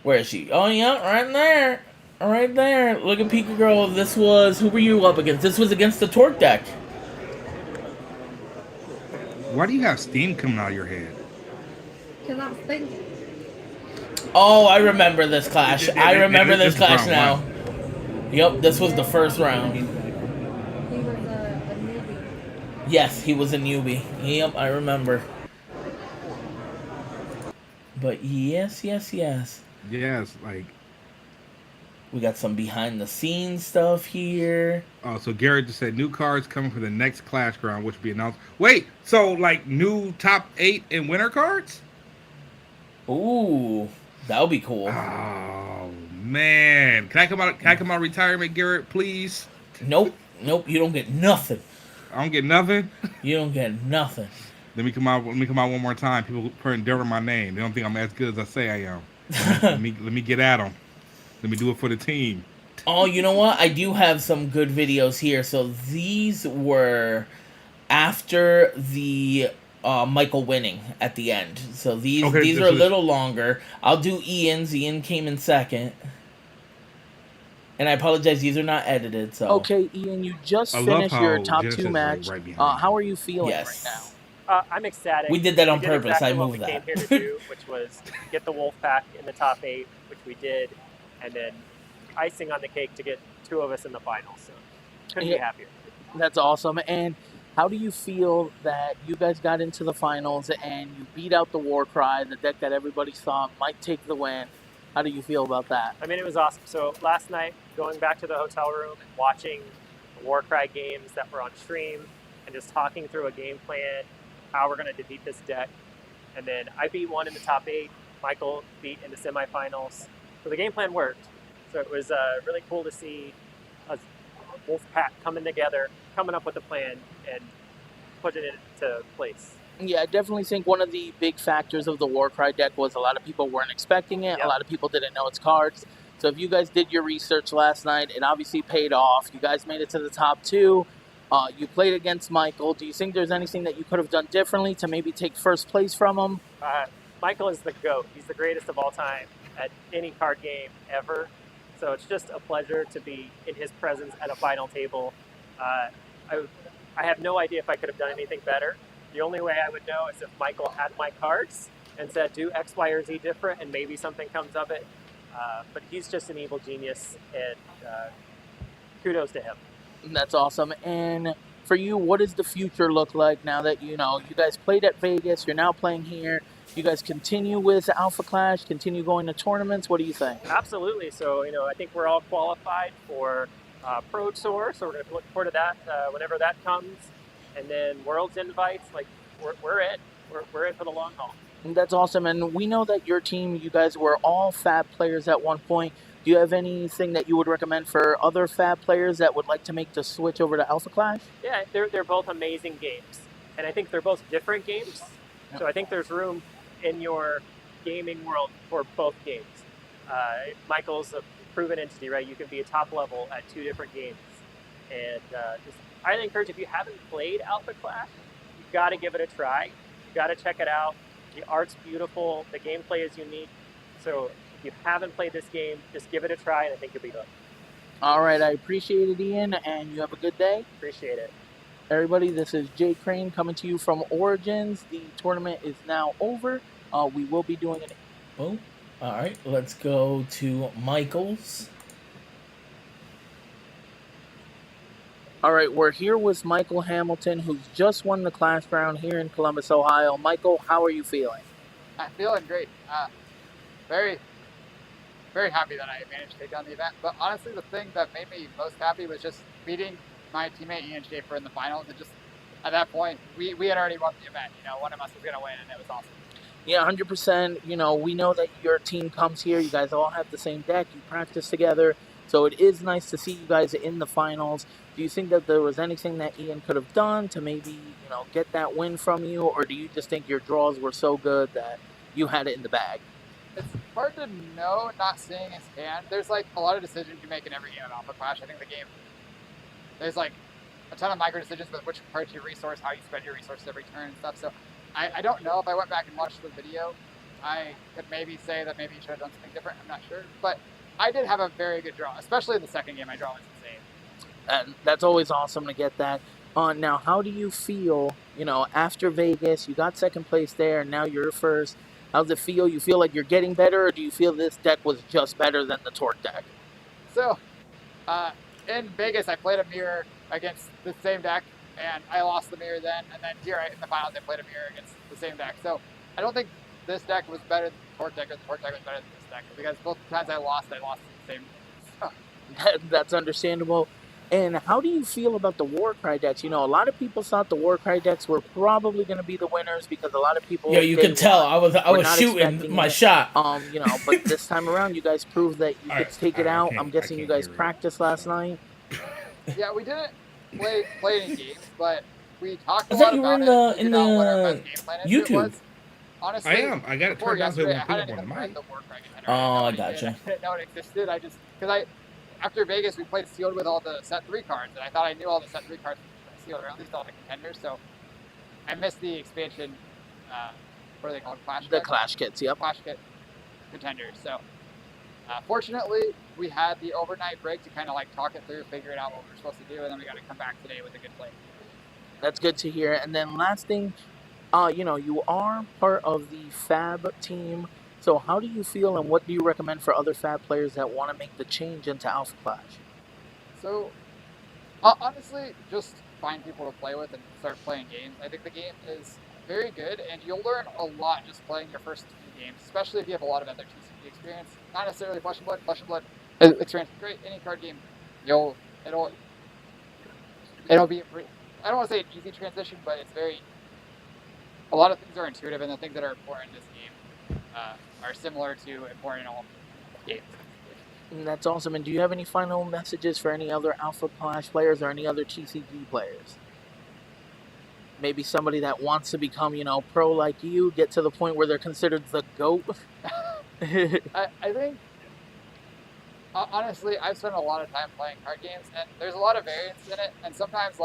Speaker 1: Where is she? Oh, yeah, right there. Right there. Look at Pika Girl. Who were you up against? This was against the Torque deck.
Speaker 2: Why do you have steam coming out of your head?
Speaker 3: Because I'm thinking.
Speaker 1: Oh, I remember this clash. I remember this clash
Speaker 2: round
Speaker 1: now.
Speaker 2: one.
Speaker 1: Yep, this was the first round.
Speaker 3: He was a newbie.
Speaker 1: Yes, he was a newbie. Yep, I remember. But yes.
Speaker 2: Yes, like.
Speaker 1: We got some behind the scenes stuff here.
Speaker 2: Oh, so Garrett just said new cards coming for the next Clash Ground, which will be announced. Wait, so like new top 8 and winner cards?
Speaker 1: Ooh, that would be cool.
Speaker 2: Oh man, can I come out of retirement, Garrett, please?
Speaker 1: Nope, you don't get nothing.
Speaker 2: I don't get nothing.
Speaker 1: You don't get nothing.
Speaker 2: Let me come out one more time. People putting dirt on my name. They don't think I'm as good as I say I am. Let me get at them. Let me do it for the team.
Speaker 1: Oh, you know what? I do have some good videos here. So these were after the Michael winning at the end. So
Speaker 2: Okay,
Speaker 1: these are
Speaker 2: this
Speaker 1: a
Speaker 2: is.
Speaker 1: little longer. I'll do Ian's. Ian came in second. And I apologize, these are not edited, so
Speaker 4: Okay, Ian, you just
Speaker 2: I love
Speaker 4: finished your
Speaker 2: how
Speaker 4: top two
Speaker 2: Genesis is like
Speaker 4: match.
Speaker 2: right behind
Speaker 4: How
Speaker 2: you.
Speaker 4: are you feeling right now?
Speaker 1: yes.
Speaker 5: I'm ecstatic.
Speaker 1: We did that
Speaker 5: We
Speaker 1: on
Speaker 5: did
Speaker 1: purpose. I
Speaker 5: exactly what we
Speaker 1: moved
Speaker 5: came
Speaker 1: that.
Speaker 5: here to do, which was get the Wolfpack in the top 8, which we did, and then icing on the cake to get 2 of us in the finals. So couldn't
Speaker 4: Yeah,
Speaker 5: be happier.
Speaker 4: that's awesome. And how do you feel that you guys got into the finals and you beat out the Warcry, the deck that everybody thought might take the win? How do you feel about that?
Speaker 5: I mean, it was awesome. So last night, going back to the hotel room and watching the Warcry games that were on stream and just talking through a game plan, how we're going to defeat this deck. And then I beat one in the top 8. Michael beat in the semifinals. So the game plan worked. So it was really cool to see a Wolfpack coming together, coming up with a plan, and putting it into place.
Speaker 4: Yeah, I definitely think one of the big factors of the Warcry deck was a lot of people weren't expecting it.
Speaker 5: Yep.
Speaker 4: A lot of people didn't know its cards. So if you guys did your research last night, it obviously paid off. You guys made it to the top 2. You played against Michael. Do you think there's anything that you could have done differently to maybe take first place from him?
Speaker 5: Michael is the GOAT. He's the greatest of all time at any card game ever. So it's just a pleasure to be in his presence at a final table. I have no idea if I could have done anything better. The only way I would know is if Michael had my cards and said, do X, Y, or Z different, and maybe something comes of it. But he's just an evil genius, and kudos to him.
Speaker 4: That's awesome. And for you, what does the future look like now that you guys played at Vegas, you're now playing here? You guys continue with Alpha Clash, continue going to tournaments? What do you think?
Speaker 5: Absolutely. So, I think we're all qualified for Pro Tour, so we're going to look forward to that whenever that comes. And then Worlds invites, like, we're in. We're in for the long haul.
Speaker 4: That's awesome. And we know that your team, you guys were all Fab players at one point. Do you have anything that you would recommend for other Fab players that would like to make the switch over to Alpha Clash?
Speaker 5: Yeah, they're both amazing games. And I think they're both different games. So I think there's room in your gaming world for both games. Michael's a proven entity, right? You can be a top level at 2 different games. And just highly encourage, if you haven't played Alpha Clash, you've got to give it a try. You've got to check it out. The art's beautiful. The gameplay is unique. So if you haven't played this game, just give it a try, and I think you'll be hooked.
Speaker 4: All right, I appreciate it, Ian, and you have a good day.
Speaker 5: Appreciate it.
Speaker 4: Everybody, this is Jay Crane coming to you from Origins. The tournament is now over. We will be doing it.
Speaker 1: Oh, all right. Let's go to Michael's.
Speaker 4: All right, we're here with Michael Hamilton, who's just won the Clash round here in Columbus, Ohio. Michael, how are you feeling?
Speaker 7: I'm feeling great. Very, very happy that I managed to take down the event. But honestly, the thing that made me most happy was just beating my teammate Ian Schaefer in the finals. And just at that point, we had already won the event. One of us was going to win, and it was awesome.
Speaker 4: Yeah, 100%. We know that your team comes here. You guys all have the same deck. You practice together. So it is nice to see you guys in the finals. Do you think that there was anything that Ian could have done to maybe, get that win from you? Or do you just think your draws were so good that you had it in the bag?
Speaker 7: It's hard to know not seeing his hand. There's a lot of decisions you make in every game of Alpha Clash. I think the game, there's a ton of micro decisions with which part of your resource, how you spend your resources every turn and stuff. So I don't know if I went back and watched the video. I could maybe say that maybe you should have done something different. I'm not sure. But I did have a very good draw, especially in the second game. My draw was insane.
Speaker 4: And that's always awesome to get that. Now, how do you feel, after Vegas, you got second place there, and now you're first. How's it feel? You feel like you're getting better, or do you feel this deck was just better than the Torque deck?
Speaker 7: So, in Vegas, I played a mirror against the same deck, and I lost the mirror then. And then here in the finals, I played a mirror against the same deck. So, I don't think this deck was better than the Torque deck, or the Torque deck was better than this deck. Because both times I lost the same. So.
Speaker 4: That's understandable. And how do you feel about the Warcry decks? A lot of people thought the Warcry decks were probably going to be the winners because a lot of people.
Speaker 1: Yeah, you could tell. I was shooting my shot.
Speaker 4: But this time around, you guys proved that you could take it out. I'm guessing you guys practiced last night.
Speaker 7: Yeah, we didn't play any games, but we talked a
Speaker 1: I
Speaker 7: lot
Speaker 1: thought you were
Speaker 7: about
Speaker 1: in
Speaker 7: it. What our
Speaker 1: the
Speaker 7: best game plan is.
Speaker 1: YouTube.
Speaker 7: Honestly,
Speaker 2: I am. I got it turned down so it won't pick up on the mic.
Speaker 7: the Warcry.
Speaker 1: Oh, I gotcha.
Speaker 7: I didn't know it existed. Because after Vegas, we played sealed with all the set 3 cards, and I thought I knew all the set 3 cards sealed, or at least all the contenders. So I missed the expansion. What are they called? Clash
Speaker 4: The
Speaker 7: kits?
Speaker 4: Clash kits, yep.
Speaker 7: Clash kit contenders. So fortunately, we had the overnight break to kind of like talk it through, figure it out what we were supposed to do, and then we got to come back today with a good play.
Speaker 4: That's good to hear. And then last thing, you are part of the Fab team. So how do you feel, and what do you recommend for other Fab players that want to make the change into Alpha Clash?
Speaker 7: So honestly, just find people to play with and start playing games. I think the game is very good, and you'll learn a lot just playing your first few games, especially if you have a lot of other TCG experience. Not necessarily Flesh and Blood. Flesh and Blood experience is great. Any card game, it'll be. I don't want to say an easy transition, but it's very. A lot of things are intuitive, and the things that are important in this game are similar to important in all games.
Speaker 4: And that's awesome. And do you have any final messages for any other Alpha Clash players or any other TCG players? Maybe somebody that wants to become, pro like you, get to the point where they're considered the GOAT.
Speaker 7: I think, honestly, I've spent a lot of time playing card games, and there's a lot of variance in it, and sometimes,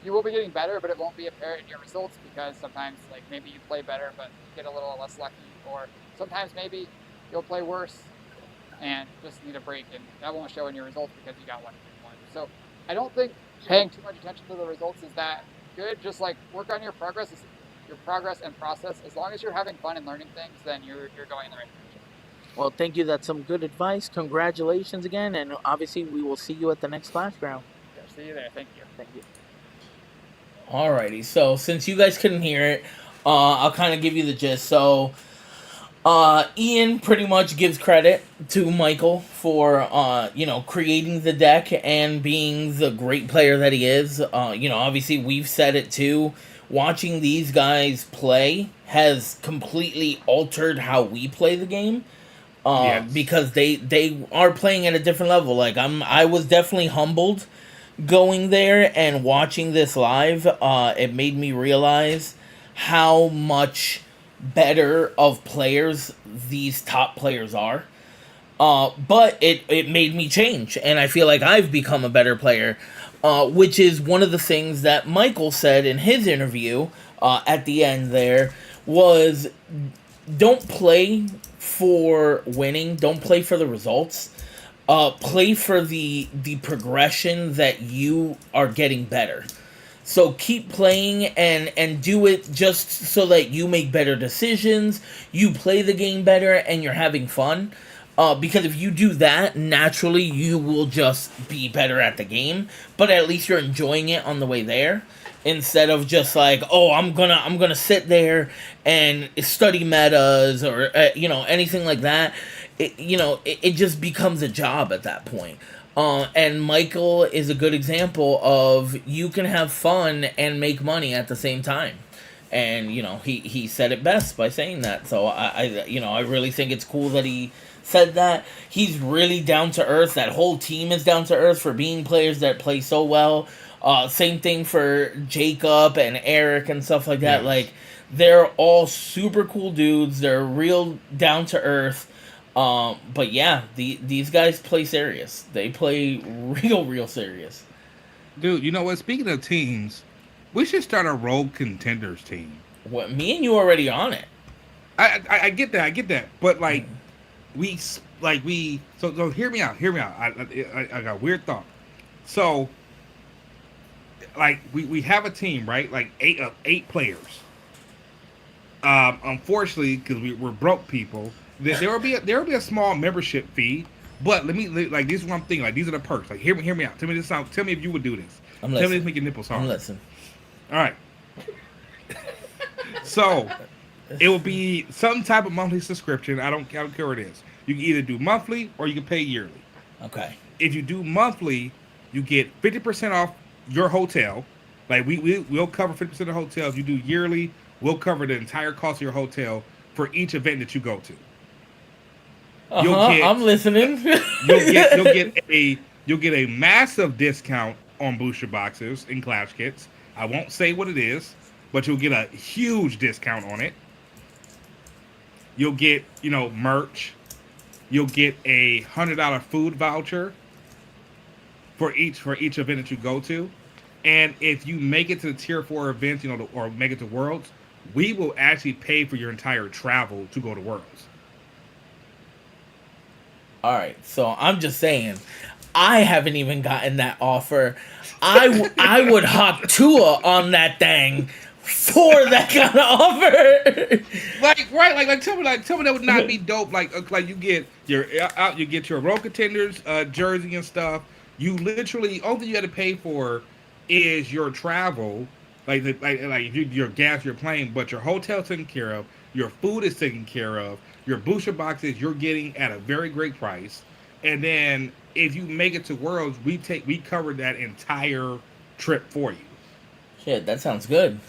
Speaker 7: you will be getting better, but it won't be apparent in your results, because sometimes, maybe you play better, but get a little less lucky, or sometimes maybe you'll play worse and just need a break, and that won't show in your results because you got one. So I don't think paying too much attention to the results is that good. Just work on your progress and process. As long as you're having fun and learning things, then you're going in the right direction.
Speaker 4: Well, thank you. That's some good advice. Congratulations again, and obviously we will see you at the next Clash Ground.
Speaker 7: Yeah, see you there. Thank you.
Speaker 4: Thank you.
Speaker 1: Alrighty, so since you guys couldn't hear it, I'll kind of give you the gist. So, Ian pretty much gives credit to Michael for, creating the deck and being the great player that he is. Obviously we've said it too. Watching these guys play has completely altered how we play the game.
Speaker 2: Yes.
Speaker 1: Because they are playing at a different level. I was definitely humbled going there and watching this live. It made me realize how much better of players these top players are. But it made me change, and I feel like I've become a better player, which is one of the things that Michael said in his interview at the end there was, don't play for winning, don't play for the results. Play for the progression that you are getting better. So keep playing and do it just so that you make better decisions, you play the game better, and you're having fun. Because if you do that, naturally you will just be better at the game, but at least you're enjoying it on the way there. Instead of just I'm gonna sit there and study metas or anything like that. It just becomes a job at that point. And Michael is a good example of you can have fun and make money at the same time. And he said it best by saying that. So I really think it's cool that he said that. He's really down to earth. That whole team is down to earth for being players that play so well. Same thing for Jacob and Eric and stuff like that.
Speaker 2: Yes.
Speaker 1: They're all super cool dudes. They're real down to earth. But yeah, these guys play serious. They play real serious.
Speaker 2: Dude, you know what? Speaking of teams, we should start a Rogue Contenders team.
Speaker 1: What, me and you already on it.
Speaker 2: I get that. But so hear me out. I got a weird thought. So we have a team, right? Eight players. Unfortunately, because we're broke people, there will be a small membership fee. But this is what I'm thinking. These are the perks. Hear me out. Tell me if you would do this.
Speaker 1: I'm
Speaker 2: Tell me
Speaker 1: listening.
Speaker 2: this make your nipples hard.
Speaker 1: I'm listening.
Speaker 2: All right. So it will be some type of monthly subscription. I don't care what it is. You can either do monthly or you can pay yearly.
Speaker 1: Okay.
Speaker 2: If you do monthly, you get 50% off your hotel. We'll cover 50% of the hotel. If you do yearly, we'll cover the entire cost of your hotel for each event that you go to.
Speaker 1: I'm listening.
Speaker 2: You'll get a massive discount on booster boxes and Clash kits. I won't say what it is, but you'll get a huge discount on it. You'll get merch. You'll get a $100 food voucher. for each event that you go to. And if you make it to the tier 4 events, or make it to Worlds, we will actually pay for your entire travel to go to Worlds.
Speaker 1: All right, so I'm just saying, I haven't even gotten that offer. I would hop Tua on that thing for that kind of offer.
Speaker 2: Tell me that would not be dope. Like you get your Rogue Contenders jersey and stuff. You literally, only thing you had to pay for is your travel, your gas, your plane, but your hotel's taken care of, your food is taken care of, your booster boxes you're getting at a very great price, and then if you make it to Worlds, we cover that entire trip for you.
Speaker 1: Shit, that sounds good.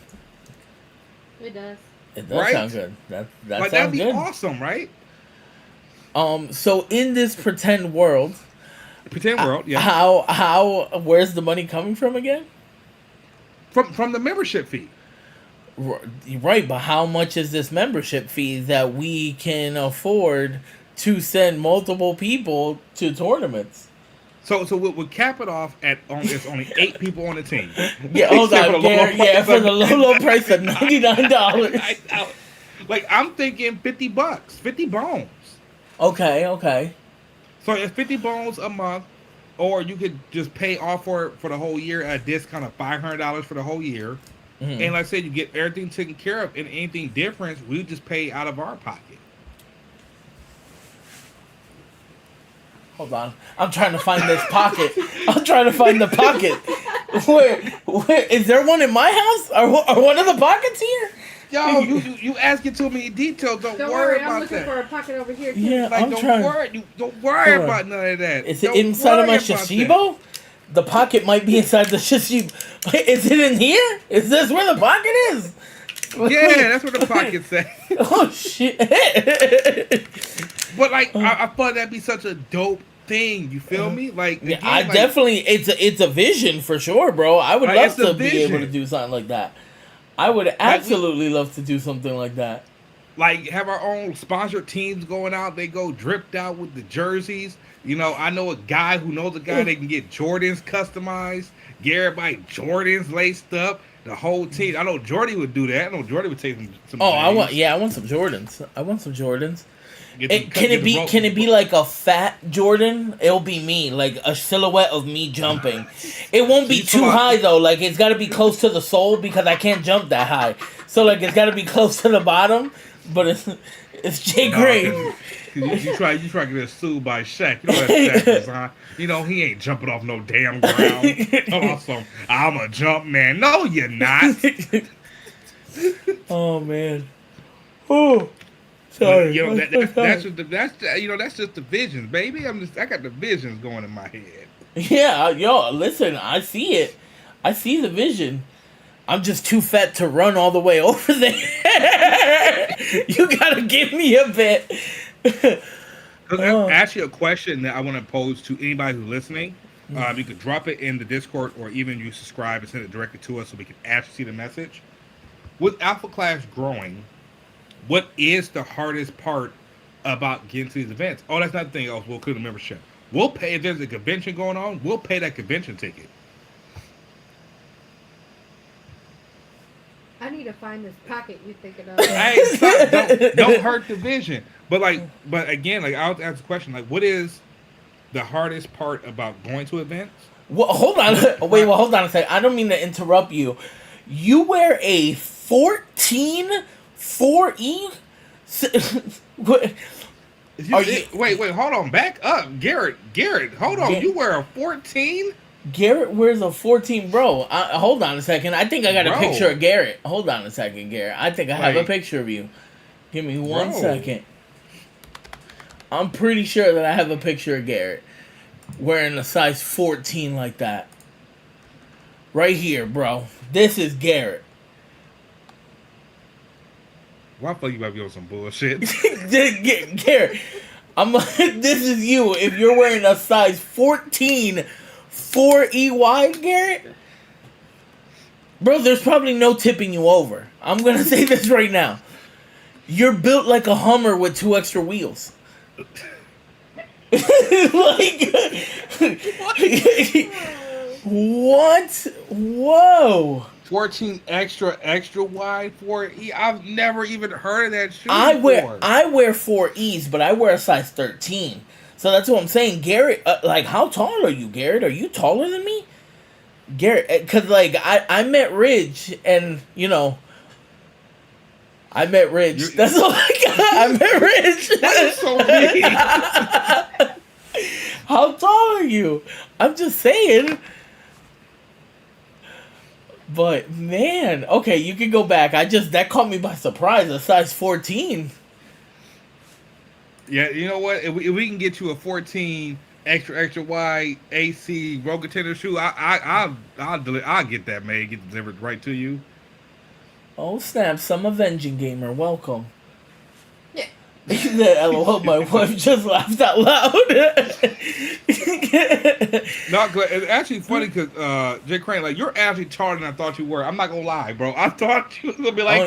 Speaker 3: It does.
Speaker 1: It does sound good. That sounds
Speaker 2: that'd be
Speaker 1: good.
Speaker 2: awesome, right?
Speaker 1: So in this pretend world,
Speaker 2: yeah.
Speaker 1: Where's the money coming from again?
Speaker 2: From the membership fee.
Speaker 1: Right, but how much is this membership fee that we can afford to send multiple people to tournaments?
Speaker 2: So we'll cap it off at it's only 8 people on the team.
Speaker 1: Yeah, hold on, Gary. Yeah, for the low price of $99.
Speaker 2: Like I'm thinking $50, 50 bones.
Speaker 1: Okay.
Speaker 2: So it's 50 bones a month, or you could just pay off for the whole year at a discount of $500 for the whole year. Mm-hmm. And like I said, you get everything taken care of, and anything different, we just pay out of our pocket.
Speaker 1: Hold on. I'm trying to find this pocket. I'm trying to find the pocket. Where is there one in my house? Are one of the pockets here?
Speaker 2: Yo, you asking too many details. Don't worry about
Speaker 3: I'm looking
Speaker 2: that.
Speaker 3: for a pocket over here too.
Speaker 1: Yeah,
Speaker 2: don't worry about none of that.
Speaker 1: Is it inside of my Shichibo? The pocket might be inside the Shichibo. Is it in here? Is this where the pocket is?
Speaker 2: Yeah, that's what the pocket's at.
Speaker 1: Oh shit!
Speaker 2: But like, I thought that'd be such a dope thing. You feel me? Like,
Speaker 1: again, definitely, it's a vision for sure, bro. I would love to be able to do something like that. I would absolutely love to do something like that.
Speaker 2: Like, have our own sponsored teams going out. They go dripped out with the jerseys. I know a guy who knows a guy that can get Jordans customized. Garrett buy Jordans laced up. The whole team. I know Jordy would do that. I know Jordy would take some.
Speaker 1: Oh, I want some Jordans. Can it be like a fat Jordan? It'll be me, like a silhouette of me jumping. It won't be too high though. Like it's got to be close to the sole because I can't jump that high. So like it's got to be close to the bottom. But it's Jay Gray.
Speaker 2: You try to get sued by Shaq. That's Shaq design. He ain't jumping off no damn ground. Awesome. I'm a jump man. No, you're not.
Speaker 1: Oh man. Oh. Sorry.
Speaker 2: That's just the visions, baby. I got the visions going in my head.
Speaker 1: Yeah, listen, I see it. I see the vision. I'm just too fat to run all the way over there. You gotta give me a bit.
Speaker 2: Actually, a question that I want to pose to anybody who's listening. You could drop it in the Discord, or even you subscribe and send it directly to us so we can actually see the message. With Alpha Class growing, what is the hardest part about getting to these events? Oh, that's not the thing else. We'll include the membership. We'll pay if there's a convention going on. We'll pay that convention ticket.
Speaker 3: I need to find this pocket you thinking of.
Speaker 2: Don't hurt the vision. But again, I'll ask the question: what is the hardest part about going to events?
Speaker 1: Well, hold on. Wait, hold on a second. I don't mean to interrupt you. You wear a 14 4E?
Speaker 2: Wait, hold on. Back up. Garrett, hold on. You wear a 14?
Speaker 1: Garrett wears a 14, bro. Hold on a second. I think I got a picture of Garrett. Hold on a second, Garrett. I think I have a picture of you. Give me one second. I'm pretty sure that I have a picture of Garrett wearing a size 14 like that. Right here, bro. This is Garrett.
Speaker 2: Why the fuck you about to be on some bullshit?
Speaker 1: Garrett, I'm like, this is you. If you're wearing a size 14 4E wide, Garrett, bro, there's probably no tipping you over. I'm going to say this right now. You're built like a Hummer with 2 extra wheels. What? Whoa!
Speaker 2: 14 extra wide 4E. I've never even heard of that shoe
Speaker 1: I
Speaker 2: before.
Speaker 1: wear 4Es, but I wear a size 13. So that's what I'm saying, Garrett. Like, how tall are you, Garrett? Are you taller than me, Garrett? Because like I met Ridge, and you know. I met Ridge. That's all I got. I met Ridge.
Speaker 2: That is so mean.
Speaker 1: How tall are you? I'm just saying. But man, okay, you can go back. That caught me by surprise. A size 14.
Speaker 2: Yeah, you know what? If we can get you a 14 extra wide AC Rogue Contender shoe, I'll get that made, get delivered right to you.
Speaker 1: Oh snap! Some avenging gamer, welcome. Yeah. LOL, my wife just laughed out loud.
Speaker 2: No, it's actually funny because Jay Crane, like, you're actually taller than I thought you were. I'm not gonna lie, bro. I thought you was gonna be like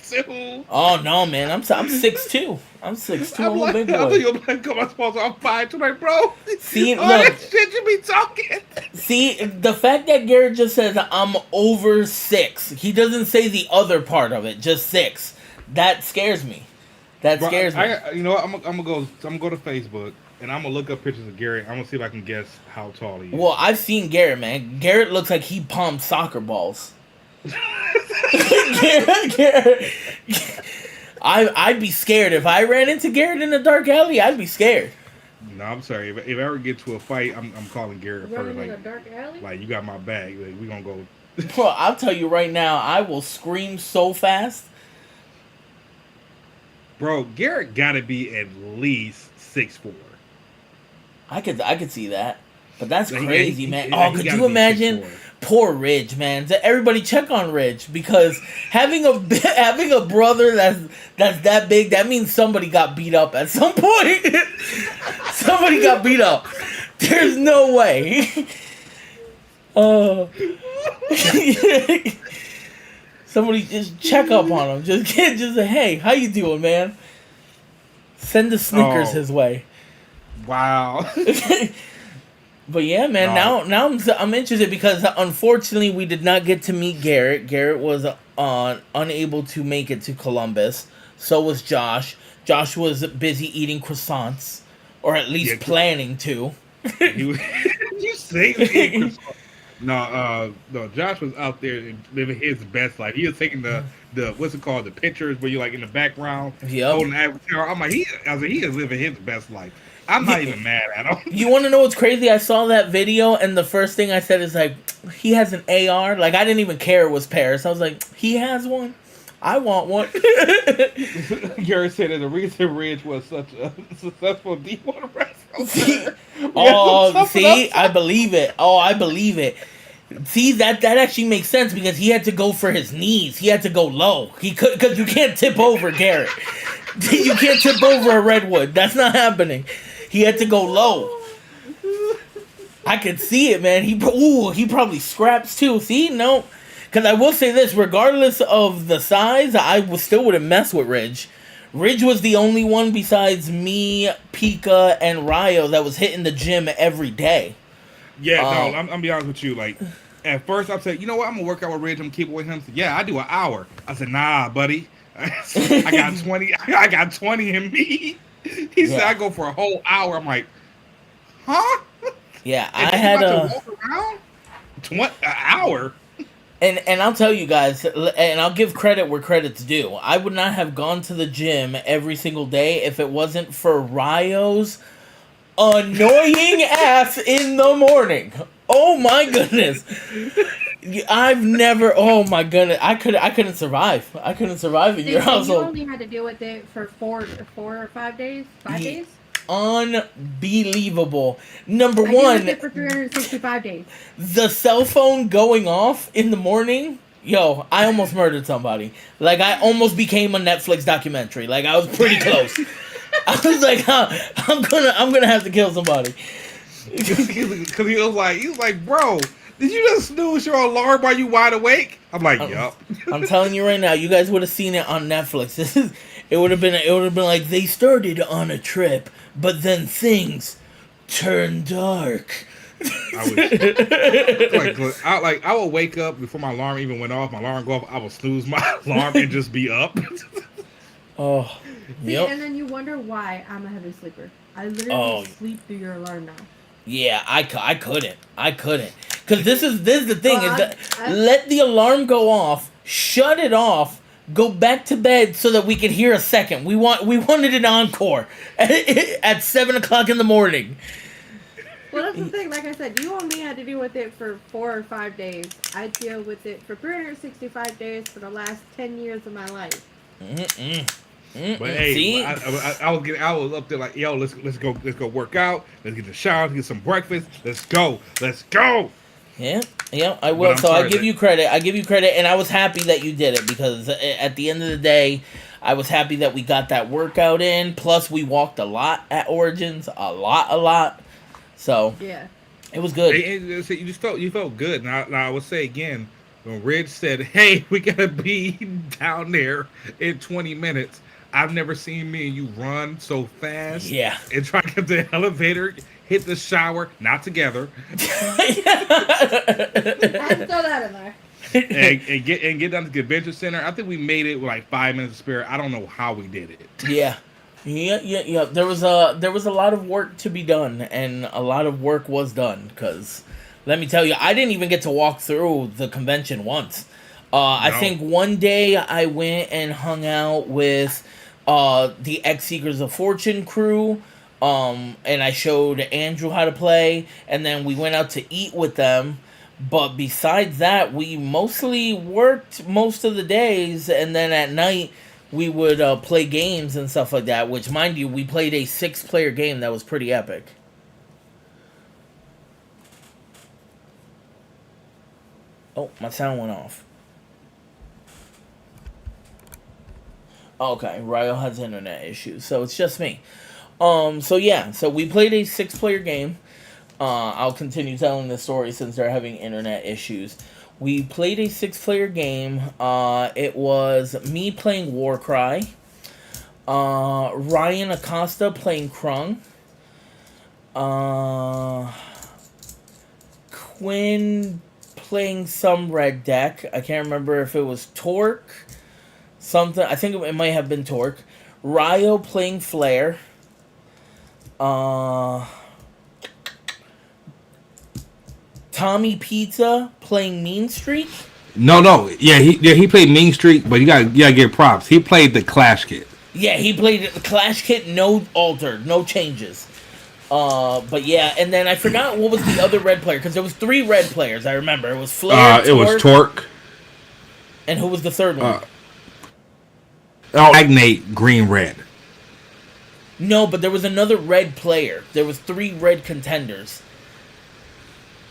Speaker 2: 5'2".
Speaker 1: Oh no, man, I'm 6'2". I'm 6'2". I'm
Speaker 2: like,
Speaker 1: a big
Speaker 2: I thought
Speaker 1: boy.
Speaker 2: you were like, come on, I'm 5'2". Like, bro,
Speaker 1: See,
Speaker 2: all
Speaker 1: look.
Speaker 2: that shit you be talking.
Speaker 1: See, the fact that Garrett just says I'm over 6, he doesn't say the other part of it, just 6. That scares me. That scares me.
Speaker 2: You know what? I'm gonna go to Facebook and I'm gonna look up pictures of Garrett. I'm gonna see if I can guess how tall he is.
Speaker 1: Well, I've seen Garrett, man. Garrett looks like he pumped soccer balls. Garrett. I'd be scared if I ran into Garrett in a dark alley. I'd be scared.
Speaker 2: No, I'm sorry. If I ever get to a fight, I'm calling Garrett first.
Speaker 3: Running in a dark alley?
Speaker 2: Like, you got my bag. Like, we gonna go.
Speaker 1: Well, I'll tell you right now, I will scream so fast.
Speaker 2: Bro, Garrett gotta be at least 6'4".
Speaker 1: I could see that. But that's
Speaker 2: Like,
Speaker 1: crazy, man.
Speaker 2: he
Speaker 1: Could
Speaker 2: gotta
Speaker 1: you
Speaker 2: be
Speaker 1: imagine?
Speaker 2: 6'4".
Speaker 1: Poor Ridge, man. Everybody check on Ridge, because having a brother that's that big, that means somebody got beat up at some point. Somebody got beat up. There's no way. Somebody just check up on him. Just say, hey, how you doing, man? Send the Snickers his way.
Speaker 2: Wow.
Speaker 1: But yeah, man.
Speaker 2: No.
Speaker 1: Now I'm interested, because unfortunately we did not get to meet Garrett. Garrett was unable to make it to Columbus. So was Josh. Josh was busy eating croissants, or at least planning to.
Speaker 2: You say it. No, Josh was out there living his best life. He was taking the what's it called, the pictures where you like in the background, holding the avatar. I'm like, he is living his best life. I'm not even mad at him.
Speaker 1: You want to know what's crazy? I saw that video, and the first thing I said is like, he has an AR. Like, I didn't even care it was Paris. I was like, he has one. I want one.
Speaker 2: Garrett said that the reason Ridge was such a successful D1 wrestler.
Speaker 1: See, I believe it. Oh, I believe it. See, that actually makes sense, because he had to go for his knees. He had to go low. He could, because you can't tip over Garrett. You can't tip over a redwood. That's not happening. He had to go low. I could see it, man. He probably scraps too. See, no, because I will say this: regardless of the size, I still wouldn't mess with Ridge. Ridge was the only one besides me, Pika, and Ryo that was hitting the gym every day.
Speaker 2: Yeah, no, I'm gonna be honest with you. Like, at first I said, you know what, I'm gonna work out with Ridge. I'm gonna keep with him. Said, yeah, I do an hour. I said, nah, buddy. I got 20. I got 20 in me. He said I go for a whole hour. I'm like, huh?
Speaker 1: Yeah,
Speaker 2: and
Speaker 1: I had
Speaker 2: to walk around an hour.
Speaker 1: And I'll tell you guys, and I'll give credit where credit's due. I would not have gone to the gym every single day if it wasn't for Ryo's annoying ass in the morning. Oh my goodness. I've never. Oh my goodness. I couldn't survive. I couldn't survive in your household.
Speaker 3: You only had to deal with it for 4 or 5 days. 5 days.
Speaker 1: Unbelievable. Number
Speaker 3: I
Speaker 1: one,
Speaker 3: dealt with it for 365 days.
Speaker 1: The cell phone going off in the morning. Yo, I almost murdered somebody. Like, I almost became a Netflix documentary. Like, I was pretty close. I was like, I'm gonna have to kill somebody.
Speaker 2: Because he was like, bro, did you just snooze your alarm while you wide awake? I'm like, yup.
Speaker 1: I'm telling you right now, you guys would have seen it on Netflix. It would have been like, they started on a trip, but then things turn dark.
Speaker 2: I was I will wake up before my alarm even went off. My alarm go off. I will snooze my alarm and just be up.
Speaker 1: Oh,
Speaker 3: See,
Speaker 1: yep.
Speaker 3: and then you wonder why I'm a heavy sleeper. I literally
Speaker 1: Oh.
Speaker 3: sleep through your alarm now.
Speaker 1: Yeah, I couldn't. Because this is the thing,
Speaker 3: Oh,
Speaker 1: is that let the alarm go off, shut it off, go back to bed so that we could hear a second. We wanted an encore at 7 o'clock in the morning.
Speaker 3: Well, that's the thing. Like I said, you only had to deal with it for 4 or 5 days. I deal with it for 365 days for the last 10 years of my life.
Speaker 2: But hey,
Speaker 1: See?
Speaker 2: I was up there like, yo, let's go work out. Let's get in the shower, let's get some breakfast. Let's go.
Speaker 1: Yeah, I will.
Speaker 2: I'm
Speaker 1: So
Speaker 2: sorry
Speaker 1: I give you credit. And I was happy that you did it, because at the end of the day, I was happy that we got that workout in. Plus, we walked a lot at Origins, a lot. So
Speaker 3: Yeah.
Speaker 1: it was good.
Speaker 2: And you felt good. Now I will say again, when Ridge said, "Hey, we gotta be down there in 20 minutes," I've never seen me and you run so fast.
Speaker 1: Yeah.
Speaker 2: And try to get the elevator, hit the shower, not together,
Speaker 3: I had to throw that in there.
Speaker 2: and get down to the convention center. I think we made it with like 5 minutes of spare. I don't know how we did it.
Speaker 1: Yeah. There was a lot of work to be done, and a lot of work was done. Because let me tell you, I didn't even get to walk through the convention once. I think one day I went and hung out with the X Seekers of Fortune crew, and I showed Andrew how to play, and then we went out to eat with them. But besides that, we mostly worked most of the days, and then at night we would play games and stuff like that, which, mind you, we played a 6-player game that was pretty epic. Oh, my sound went off. Okay, Ryo has internet issues, so it's just me. So we played a 6-player game. I'll continue telling the story since they're having internet issues. We played a 6-player game. It was me playing Warcry, Ryan Acosta playing Krung, Quinn playing some red deck. I can't remember if it was Torque, something. I think it might have been Torque. Ryo playing Flare. Tommy Pizza playing Mean Streak.
Speaker 2: No. Yeah, he played Mean Streak, but you gotta give props. He played the Clash Kit.
Speaker 1: Yeah, he played the Clash Kit, no altered, no changes. But yeah, and then I forgot what was the other red player, because there was 3 red players. I remember it was Flare.
Speaker 2: It was Torque.
Speaker 1: And who was the third one?
Speaker 2: Magnate, green, red.
Speaker 1: No, but there was another red player. There was 3 red contenders.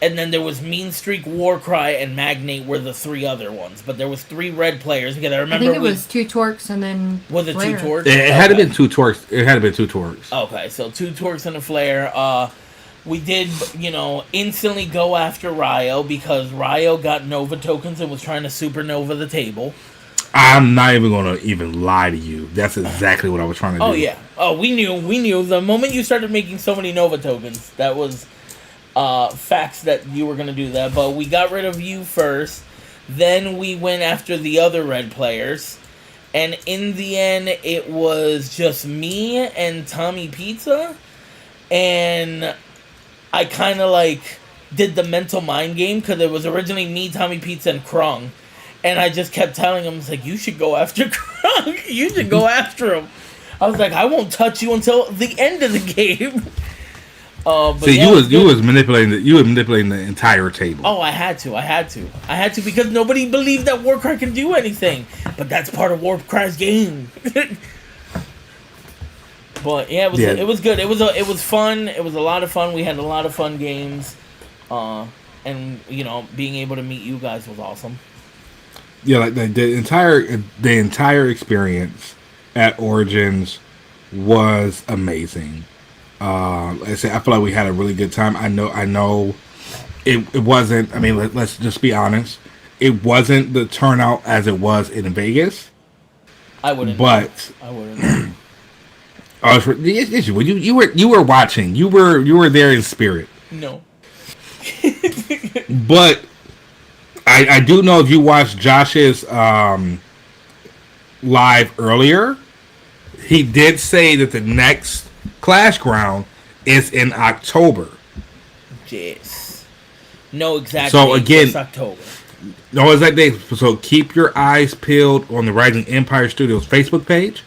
Speaker 1: And then there was Mean Streak, Warcry, and Magnate were the 3 other ones. But there was 3 red players, because I remember...
Speaker 3: I think it was 2 Torques and then...
Speaker 1: Was it
Speaker 3: Flare.
Speaker 1: 2 Torques?
Speaker 2: It had to been 2 Torques. It had to be 2 Torques.
Speaker 1: Okay, so 2 Torques and a Flare. We did, instantly go after Ryo, because Ryo got Nova tokens and was trying to supernova the table.
Speaker 2: I'm not even going to lie to you. That's exactly what I was trying to do.
Speaker 1: Oh, yeah. Oh, we knew. The moment you started making so many Nova tokens, that was... facts that you were going to do that, but we got rid of you first, then we went after the other red players, and in the end, it was just me and Tommy Pizza, and I kind of, did the mental mind game, because it was originally me, Tommy Pizza, and Krung, and I just kept telling him, you should go after Krung, you should go after him. I was like, I won't touch you until the end of the game.
Speaker 2: See, you was manipulating the entire table.
Speaker 1: Oh, I had to because nobody believed that Warcry can do anything. But that's part of Warcry's game. But yeah, it was good. It was fun. It was a lot of fun. We had a lot of fun games, and being able to meet you guys was awesome.
Speaker 2: Yeah, the entire experience at Origins was amazing. I feel like we had a really good time. I know it wasn't, I mean, let's just be honest. It wasn't the turnout as it was in Vegas.
Speaker 1: I wouldn't.
Speaker 2: Oh, you were watching. You were there in spirit.
Speaker 1: No.
Speaker 2: But I do know if you watched Josh's live earlier, he did say that the next Clash Ground is in October.
Speaker 1: Yes. No exact
Speaker 2: So
Speaker 1: date,
Speaker 2: again,
Speaker 1: just October.
Speaker 2: no exact date. So keep your eyes peeled on the Rising Empire Studios Facebook page.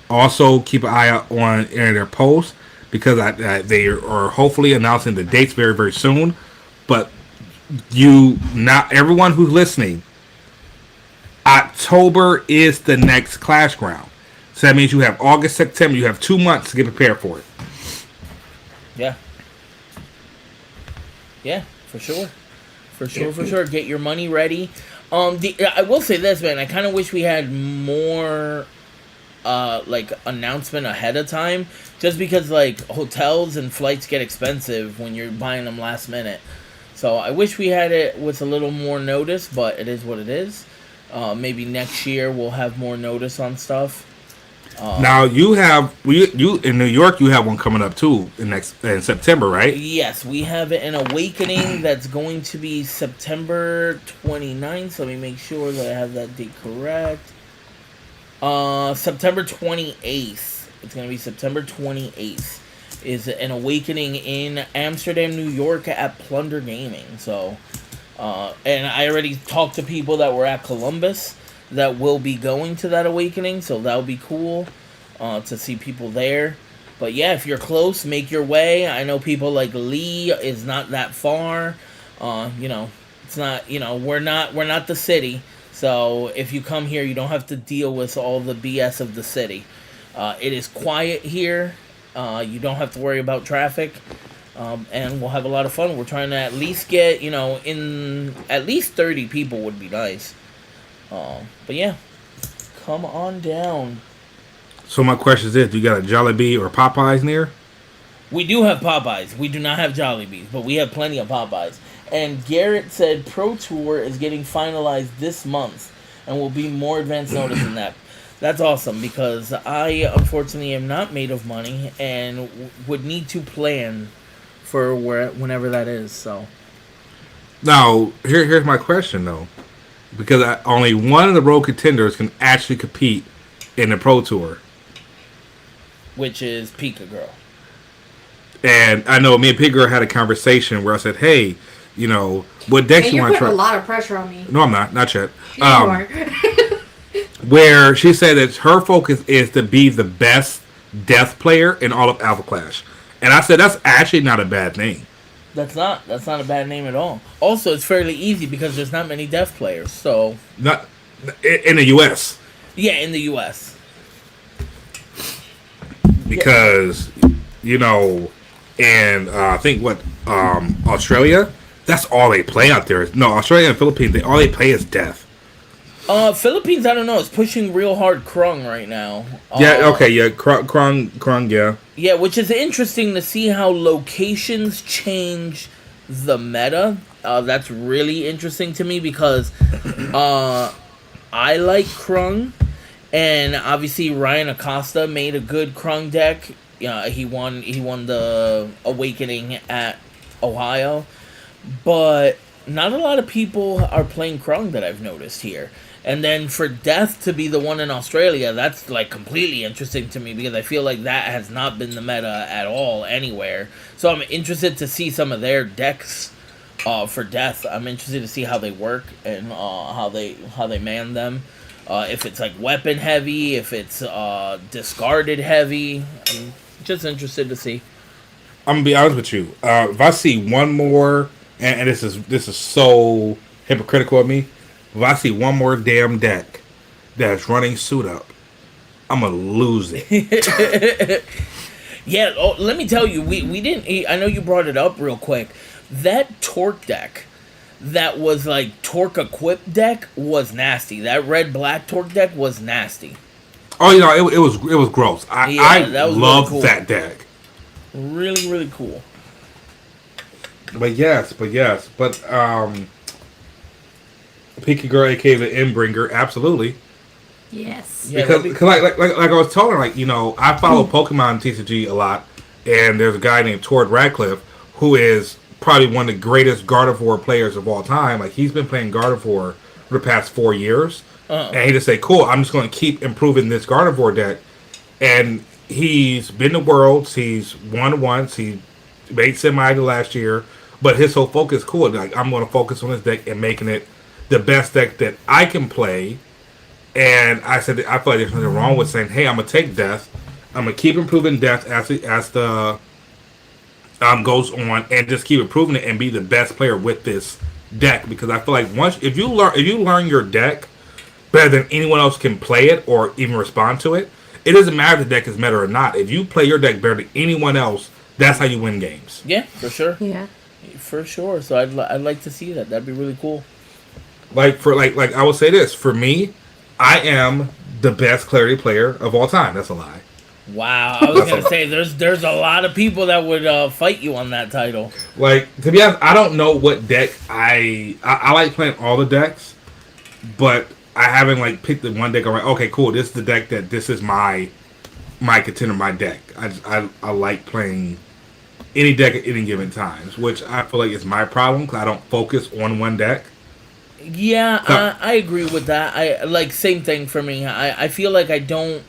Speaker 2: Also, keep an eye out on their posts because they are hopefully announcing the dates very, very soon. But not everyone who's listening, October is the next Clash Ground. So that means you have August, September. You have 2 months to get prepared for it.
Speaker 1: Yeah. Yeah, for sure. For sure. Get your money ready. I will say this, man. I kind of wish we had more like announcement ahead of time, just because like hotels and flights get expensive when you're buying them last minute. So I wish we had it with a little more notice, but it is what it is. Maybe next year we'll have more notice on stuff.
Speaker 2: Now you in New York, you have one coming up too in September, right?
Speaker 1: Yes, we have an Awakening that's going to be September 29th. So let me make sure that I have that date correct. September 28th. It's going to be September 28th. Is an Awakening in Amsterdam, New York at Plunder Gaming. So, and I already talked to people that were at Columbus that will be going to that Awakening. So that'll be cool to see people there. But yeah, if you're close, make your way. I know people like Lee is not that far. It's not, we're not the city. So if you come here, you don't have to deal with all the BS of the city. It is quiet here. You don't have to worry about traffic. And we'll have a lot of fun. We're trying to at least get, in at least 30 people would be nice. But yeah, come on down.
Speaker 2: So my question is this: do you got a Jollibee or Popeyes near?
Speaker 1: We do have Popeyes. We do not have Jollibees, but we have plenty of Popeyes. And Garrett said Pro Tour is getting finalized this month and will be more advanced notice than that. That's awesome because I unfortunately am not made of money and would need to plan for whenever that is. So
Speaker 2: Now, here's my question though, because only one of the Rogue Contenders can actually compete in the Pro Tour,
Speaker 1: which is Pika Girl.
Speaker 2: And I know me and Pika Girl had a conversation where I said, "Hey, what deck you want to try?"
Speaker 3: You're putting a lot of pressure on me.
Speaker 2: No, I'm not yet.
Speaker 3: You are.
Speaker 2: Where she said that her focus is to be the best death player in all of Alpha Clash. And I said, that's actually not a bad thing.
Speaker 1: That's not a bad name at all. Also, it's fairly easy because there's not many death players. So
Speaker 2: Not in the U.S.
Speaker 1: Yeah, in the U.S.
Speaker 2: Because, and I think Australia, that's all they play out there. No, Australia and Philippines, all they play is death.
Speaker 1: Philippines, I don't know. It's pushing real hard Krung right now.
Speaker 2: Yeah, okay, yeah. Krung, yeah.
Speaker 1: Yeah, which is interesting to see how locations change the meta. That's really interesting to me because I like Krung. And obviously Ryan Acosta made a good Krung deck. He won the Awakening at Ohio. But not a lot of people are playing Krung that I've noticed here. And then for Death to be the one in Australia, that's like completely interesting to me because I feel like that has not been the meta at all anywhere. So I'm interested to see some of their decks for Death. I'm interested to see how they work and how they man them. If it's like weapon heavy, if it's discarded heavy. I'm just interested to see.
Speaker 2: I'm gonna be honest with you. If I see one more, and this is so hypocritical of me. If I see one more damn deck that's running suit up, I'm gonna lose it.
Speaker 1: Yeah, let me tell you, we didn't. I know you brought it up real quick. That Torque deck, that was like Torque equipped deck, was nasty. That red-black Torque deck was nasty.
Speaker 2: Oh, it was gross. I love really cool. That deck.
Speaker 1: Really, really cool.
Speaker 2: But Pika Girl, aka the Endbringer, absolutely.
Speaker 3: Yes.
Speaker 1: Yeah,
Speaker 2: Because like I was telling her, like, you know, I follow Pokemon TCG a lot, and there's a guy named Tord Radcliffe who is probably one of the greatest Gardevoir players of all time. Like, he's been playing Gardevoir for the past 4 years, and he just say, "Cool, I'm just going to keep improving this Gardevoir deck." And he's been to Worlds, he's won once, he made semi the last year, but his whole focus, cool, like, I'm going to focus on this deck and making it the best deck that I can play. And I said, I feel like there's nothing wrong with saying, hey, I'm going to take Death. I'm going to keep improving Death as the goes on, and just keep improving it and be the best player with this deck. Because I feel like if you learn your deck better than anyone else can play it or even respond to it, it doesn't matter if the deck is meta or not. If you play your deck better than anyone else, that's how you win games.
Speaker 1: Yeah, for sure.
Speaker 3: Yeah.
Speaker 1: For sure. So I'd like to see that. That'd be really cool.
Speaker 2: Like I will say this, for me, I am the best Clarity player of all time. That's a lie.
Speaker 1: Wow, I was gonna say there's a lot of people that would fight you on that title.
Speaker 2: Like, to be honest, I don't know what deck I like playing all the decks, but I haven't like picked the one deck. I'm like, okay, cool. This is the deck that this is my contender, my deck. I like playing any deck at any given times, which I feel like is my problem because I don't focus on one deck.
Speaker 1: Yeah, I agree with that. I like same thing for me. I feel like I don't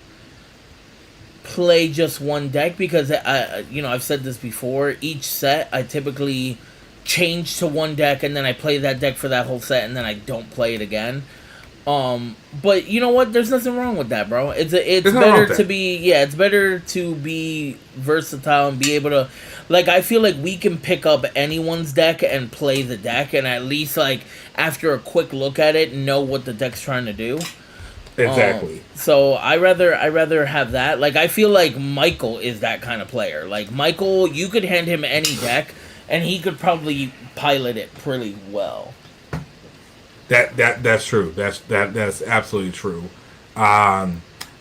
Speaker 1: play just one deck because I've said this before. Each set I typically change to one deck and then I play that deck for that whole set and then I don't play it again. But you know what? There's nothing wrong with that, bro. It's better to be it's better to be versatile and be able to, like, I feel like we can pick up anyone's deck and play the deck and at least, like, after a quick look at it, know what the deck's trying to do.
Speaker 2: Exactly.
Speaker 1: So I rather have that. Like, I feel like Michael is that kind of player. Like, Michael, you could hand him any deck and he could probably pilot it pretty well.
Speaker 2: That's true. That's absolutely true.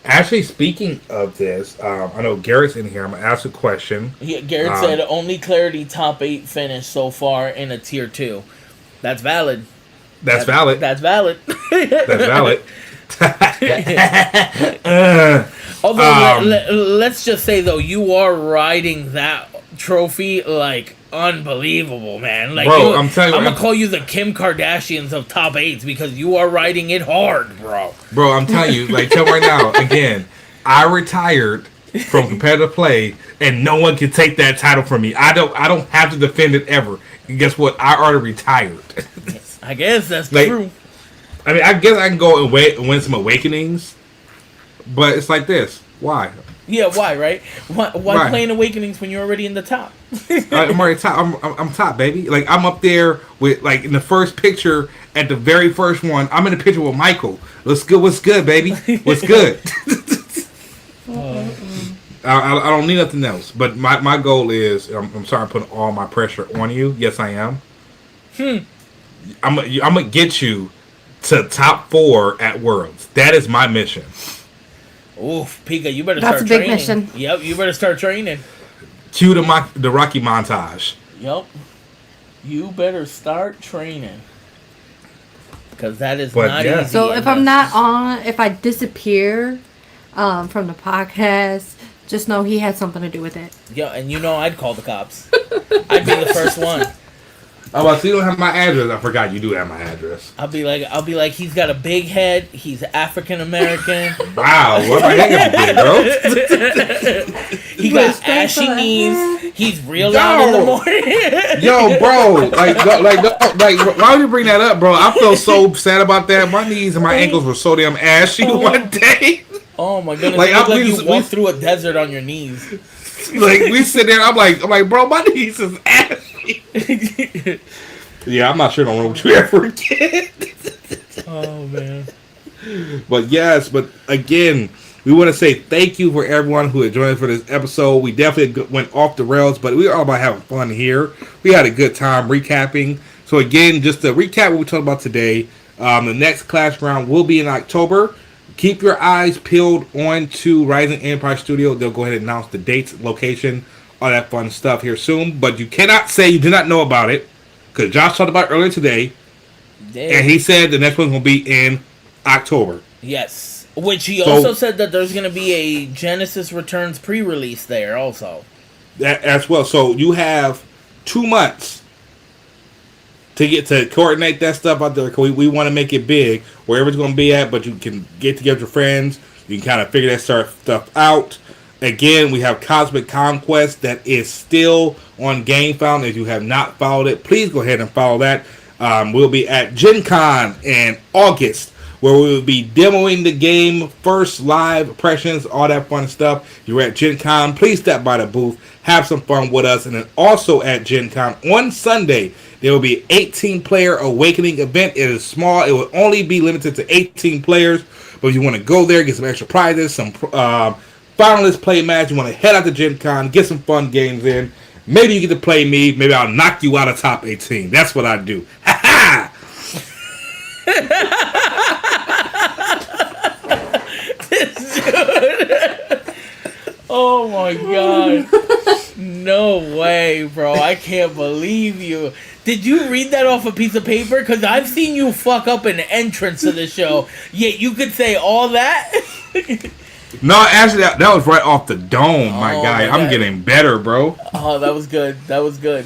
Speaker 2: Actually, speaking of this, I know Garrett's in here. I'm gonna ask a question.
Speaker 1: Yeah, Garrett said only Clarity top 8 finish so far in a tier 2. That's valid.
Speaker 2: That's valid.
Speaker 1: That's valid.
Speaker 2: That's valid.
Speaker 1: Although let's just say though, you are riding that trophy like unbelievable, man. Like,
Speaker 2: bro, I'm telling you,
Speaker 1: I'm gonna call you the Kim Kardashians of top 8s because you are riding it hard, bro.
Speaker 2: Bro, I'm telling you, like, tell right now, again, I retired from competitive play, and no one can take that title from me. I don't have to defend it ever. And guess what? I already retired.
Speaker 1: I guess that's
Speaker 2: like,
Speaker 1: true.
Speaker 2: I mean, I guess I can go and win some awakenings, but it's like this. Why?
Speaker 1: Yeah, why, right? Why
Speaker 2: right.
Speaker 1: playing Awakenings when you're already in the top?
Speaker 2: I'm already top. I'm top, baby. Like, I'm up there with, like, in the first picture, at the very first one, I'm in the picture with Michael. What's good, baby? What's good? I don't need nothing else. But my goal is, I'm sorry I'm putting all my pressure on you. Yes, I am. I'm gonna get you to top 4 at Worlds. That is my mission.
Speaker 1: Oof, Pika, you better
Speaker 3: That's
Speaker 1: start
Speaker 3: a big
Speaker 1: training.
Speaker 3: mission.
Speaker 1: Yep, you better start training.
Speaker 2: Cue the Rocky montage.
Speaker 1: Yep. You better start training. Because that is not easy.
Speaker 3: So if I'm not on, if I disappear from the podcast, just know he had something to do with it.
Speaker 1: Yeah, and you know I'd call the cops. I'd be the first one.
Speaker 2: Oh, well, so you don't have my address. I forgot you do have my address.
Speaker 1: I'll be like, he's got a big head. He's African American.
Speaker 2: Wow, what my head gonna be, bro?
Speaker 1: He got ashy knees. He's real loud in the morning.
Speaker 2: Yo, bro, like, why would you bring that up, bro? I feel so sad about that. My knees and my ankles were so damn ashy one day.
Speaker 1: Oh my goodness!
Speaker 2: Like,
Speaker 1: you walked through a desert on your knees.
Speaker 2: Like, we sit there, I'm like, bro, my knees is ashy. Yeah, I'm not sure on what you ever again.
Speaker 1: Oh man.
Speaker 2: But yes, but again, we want to say thank you for everyone who had joined us for this episode. We definitely went off the rails, but we were all about having fun here. We had a good time recapping. So again, just to recap what we talked about today, the next Clash round will be in October. Keep your eyes peeled on to Rising Empire Studio. They'll go ahead and announce the dates, location, all that fun stuff here soon. But you cannot say you did not know about it, because Josh talked about it earlier today. Damn. And he said the next one's going to be in October.
Speaker 1: Yes. Which he
Speaker 2: So-
Speaker 1: also said that there's going to be a Genesis Returns pre-release there also.
Speaker 2: That as well. So you have 2 months to get to coordinate that stuff out there. We want to make it big wherever it's going to be at, but you can get together with your friends. You can kind of figure that stuff out. Again, we have Cosmic Conquest that is still on GameFound. If you have not followed it, please go ahead and follow that. We'll be at Gen Con in August, where we will be demoing the game, first live impressions, all that fun stuff. If you're at Gen Con, please stop by the booth, have some fun with us. And then also at Gen Con on Sunday, there will be an 18-player Awakening event. It is small. It will only be limited to 18 players. But if you want to go there, get some extra prizes, some finalist play match, you want to head out to Gen Con, get some fun games in. Maybe you get to play me. Maybe I'll knock you out of top 18. That's what I do. Ha ha!
Speaker 1: Oh my god. No way, bro. I can't believe you. Did you read that off a piece of paper? Because I've seen you fuck up an entrance to the show. Yet you could say all that?
Speaker 2: No, actually, that was right off the dome, my guy.
Speaker 1: my
Speaker 2: I'm
Speaker 1: God. getting
Speaker 2: getting better, bro.
Speaker 1: Oh, that was good. That was good.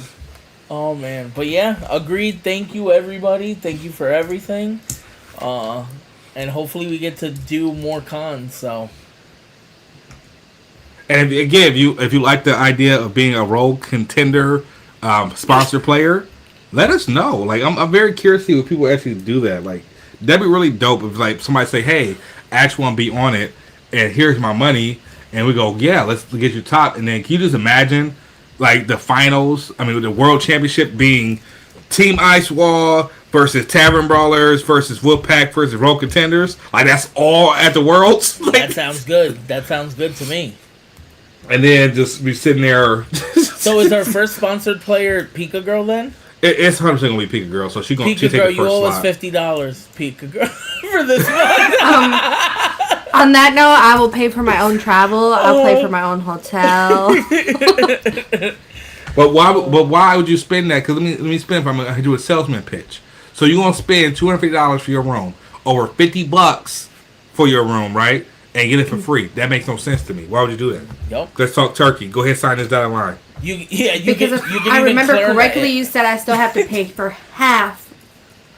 Speaker 1: Oh, man. But yeah, agreed. Thank you, everybody. Thank you for everything. And hopefully we get to do more cons, so...
Speaker 2: And again, if you like the idea of being a Rogue Contender sponsor player, let us know. Like, I'm very curious to see what people actually do that. Like, that'd be really dope if like somebody say, "Hey, I actually want to be on it, and here's my money," and we go, "Yeah, let's get you top." And then can you just imagine, like the finals? I mean, the World Championship being Team Ice Wall versus Tavern Brawlers versus Wolfpack versus Rogue Contenders. Like that's all at the Worlds. Like,
Speaker 1: That sounds good. That sounds good to me.
Speaker 2: and then just be sitting there.
Speaker 1: So is our first sponsored player Pika Girl then?
Speaker 2: It's 100% gonna be Pika Girl, so she
Speaker 1: Pika
Speaker 2: take
Speaker 1: Girl,
Speaker 2: the
Speaker 1: you
Speaker 2: first
Speaker 1: owe us
Speaker 2: slot.
Speaker 1: $50, Pika Girl, for this one.
Speaker 8: On that note, I will pay for my own travel. I'll pay for my own hotel.
Speaker 2: But why would you spend that? Because let me spend. If I'm gonna do a salesman pitch, so you're gonna spend $250 for your room, over $50 for your room, right? And get it for free. That makes no sense to me. Why would you do that?
Speaker 1: Yep.
Speaker 2: Let's talk turkey. Go ahead, sign this dotted line.
Speaker 8: Because if I remember correctly, you said I still have to pay for half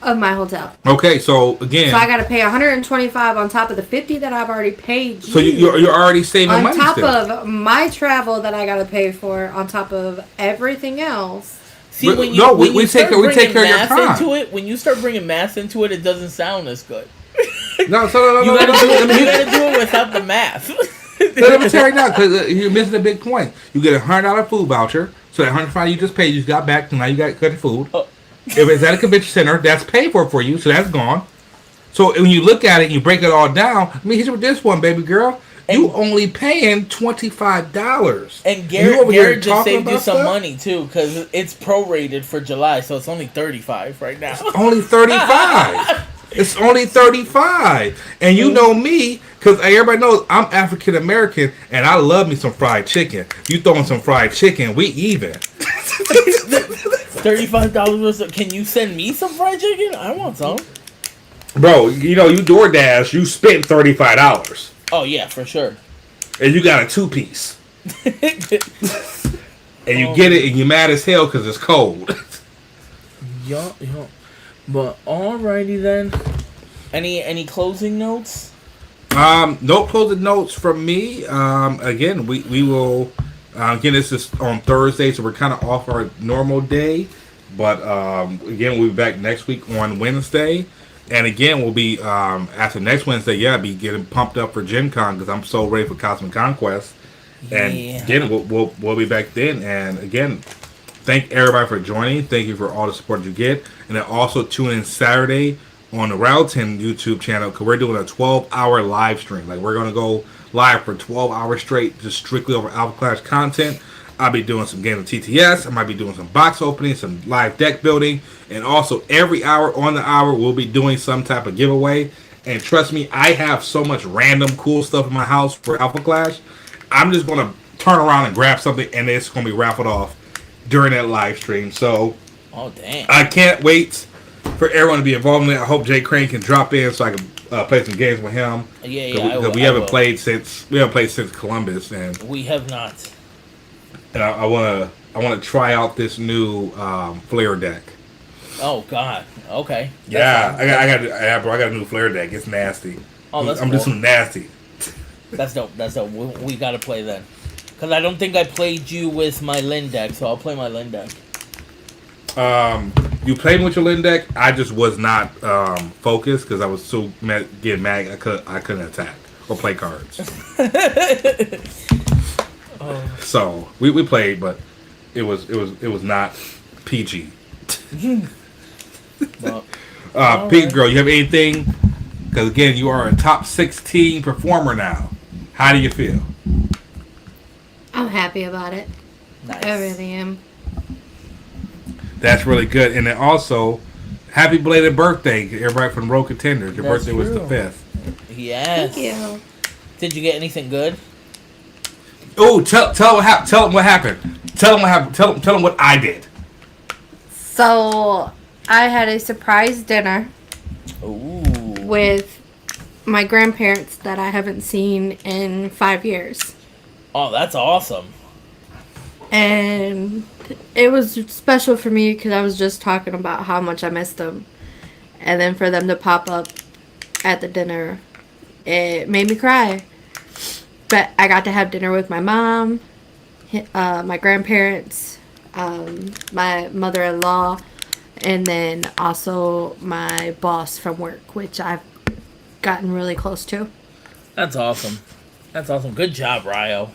Speaker 8: of my hotel.
Speaker 2: Okay, so again,
Speaker 8: So I got to pay $125 on top of the $50 that I've already paid.
Speaker 2: so you're already saving
Speaker 8: on
Speaker 2: money
Speaker 8: top
Speaker 2: still.
Speaker 8: of my travel that I got to pay for, on top of everything else.
Speaker 1: See,
Speaker 2: But-
Speaker 1: when you,
Speaker 2: no,
Speaker 1: when
Speaker 2: we
Speaker 1: you
Speaker 2: take
Speaker 1: start
Speaker 2: care- we take
Speaker 1: bringing
Speaker 2: care of your
Speaker 1: math
Speaker 2: time.
Speaker 1: into it, when you start bringing math into it, it doesn't sound as good.
Speaker 2: No, so
Speaker 1: You gotta do it without the math.
Speaker 2: let me tell you now, because you're missing a big point. You get $100 food voucher, so that $105 you just paid, you just got back, so now you got cutting food.
Speaker 1: Oh.
Speaker 2: If it's at a convention center, that's paid for you, so that's gone. So when you look at it and you break it all down, I mean, here's with this one, baby girl. You only paying $25.
Speaker 1: And
Speaker 2: you over here
Speaker 1: Garrett just
Speaker 2: talking
Speaker 1: saved you
Speaker 2: about
Speaker 1: some
Speaker 2: stuff?
Speaker 1: money too, because it's prorated for July, so it's only $35 right now.
Speaker 2: Only 35. It's only 35. And you know me, because everybody knows I'm African American, and I love me some fried chicken. You throwing some fried chicken, we even.
Speaker 1: $35 worth of, can you send me some fried chicken? I want some.
Speaker 2: Bro, you know, you DoorDash, you spent $35.
Speaker 1: Oh yeah, for sure.
Speaker 2: And you got a 2-piece. And you get it, and you're mad as hell because it's cold.
Speaker 1: Yup. But alrighty then. Any closing notes?
Speaker 2: No closing notes from me. Again, we will. Again, this is on Thursday, so we're kind of off our normal day. But again, we'll be back next week on Wednesday. And again, we'll be after next Wednesday. Yeah, be getting pumped up for Gen Con because I'm so ready for Cosmic Conquest. And again, we'll be back then. And again, thank everybody for joining. Thank you for all the support you get. And then also tune in Saturday on the Railton YouTube channel because we're doing a 12-hour live stream. Like, we're going to go live for 12 hours straight, just strictly over Alpha Clash content. I'll be doing some games of TTS. I might be doing some box opening, some live deck building. And also, every hour on the hour, we'll be doing some type of giveaway. And trust me, I have so much random cool stuff in my house for Alpha Clash. I'm just going to turn around and grab something, and it's going to be raffled off during that live stream. So,
Speaker 1: oh damn!
Speaker 2: I can't wait for everyone to be involved in it. I hope Jay Crane can drop in so I can play some games with him.
Speaker 1: Yeah.
Speaker 2: We haven't played since Columbus, and
Speaker 1: we have not.
Speaker 2: And I want to try out this new flare deck.
Speaker 1: Oh God. Okay.
Speaker 2: Yeah, I got a new flare deck. It's nasty.
Speaker 1: Oh, that's
Speaker 2: I'm
Speaker 1: cool.
Speaker 2: just some nasty.
Speaker 1: That's dope. We gotta play then. Because I don't think I played you with my Lin deck, so I'll play my Lin deck.
Speaker 2: You played with your Lin deck. I just was not focused because I was so getting mad. I couldn't attack or play cards. So we played, but it was not PG.
Speaker 1: Well,
Speaker 2: Pete Girl, you have anything? Because again, you are a top 16 performer now. How do you feel?
Speaker 8: I'm happy about it.
Speaker 1: Nice.
Speaker 8: I really am.
Speaker 2: That's really good. And then also, happy belated birthday, everybody from Rogue Contenders. Your
Speaker 1: That's
Speaker 2: birthday was the
Speaker 1: true.
Speaker 2: 5th.
Speaker 1: Yes.
Speaker 8: Thank you.
Speaker 1: Did you get anything good?
Speaker 2: Oh, tell them what happened. Tell them what happened. Tell them what I did.
Speaker 8: So, I had a surprise dinner
Speaker 1: Ooh.
Speaker 8: with my grandparents that I haven't seen in 5 years.
Speaker 1: Oh, that's awesome.
Speaker 8: And it was special for me because I was just talking about how much I missed them. And then for them to pop up at the dinner, it made me cry. But I got to have dinner with my mom, my grandparents, my mother-in-law, and then also my boss from work, which I've gotten really close to.
Speaker 1: That's awesome. That's awesome. Good job, Ryo.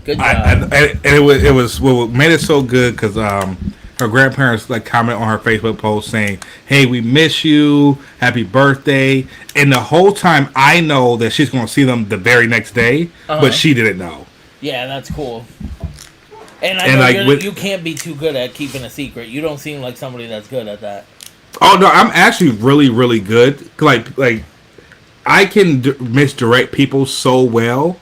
Speaker 1: Good job.
Speaker 2: And it was what made it so good because her grandparents like comment on her Facebook post saying, "Hey, we miss you. Happy birthday!" And the whole time I know that she's going to see them the very next day, but she didn't know.
Speaker 1: Yeah, that's cool. And I know you can't be too good at keeping a secret. You don't seem like somebody that's good at that.
Speaker 2: Oh no, I'm actually really, really good. Like I can misdirect people so well,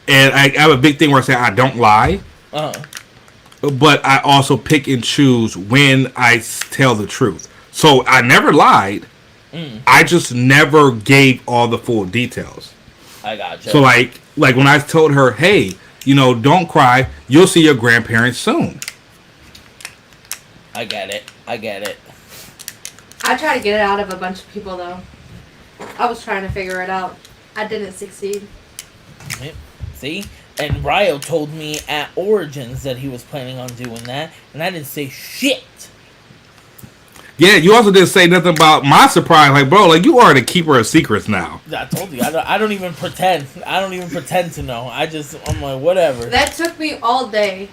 Speaker 2: and I have a big thing where I say I don't lie. But I also pick and choose when I tell the truth. So I never lied. I just never gave all the full details.
Speaker 1: I gotcha.
Speaker 2: So like when I told her, "Hey, don't cry. You'll see your grandparents soon."
Speaker 1: I get it.
Speaker 8: I tried to get it out of a bunch of people, though. I was trying to figure it out. I didn't succeed.
Speaker 1: See? And Ryo told me at Origins that he was planning on doing that, and I didn't say shit.
Speaker 2: Yeah, you also didn't say nothing about my surprise. Like, bro, like you are the keeper of secrets now.
Speaker 1: I told you. I don't even pretend. I don't even pretend to know. I'm like, whatever.
Speaker 8: That took me all day.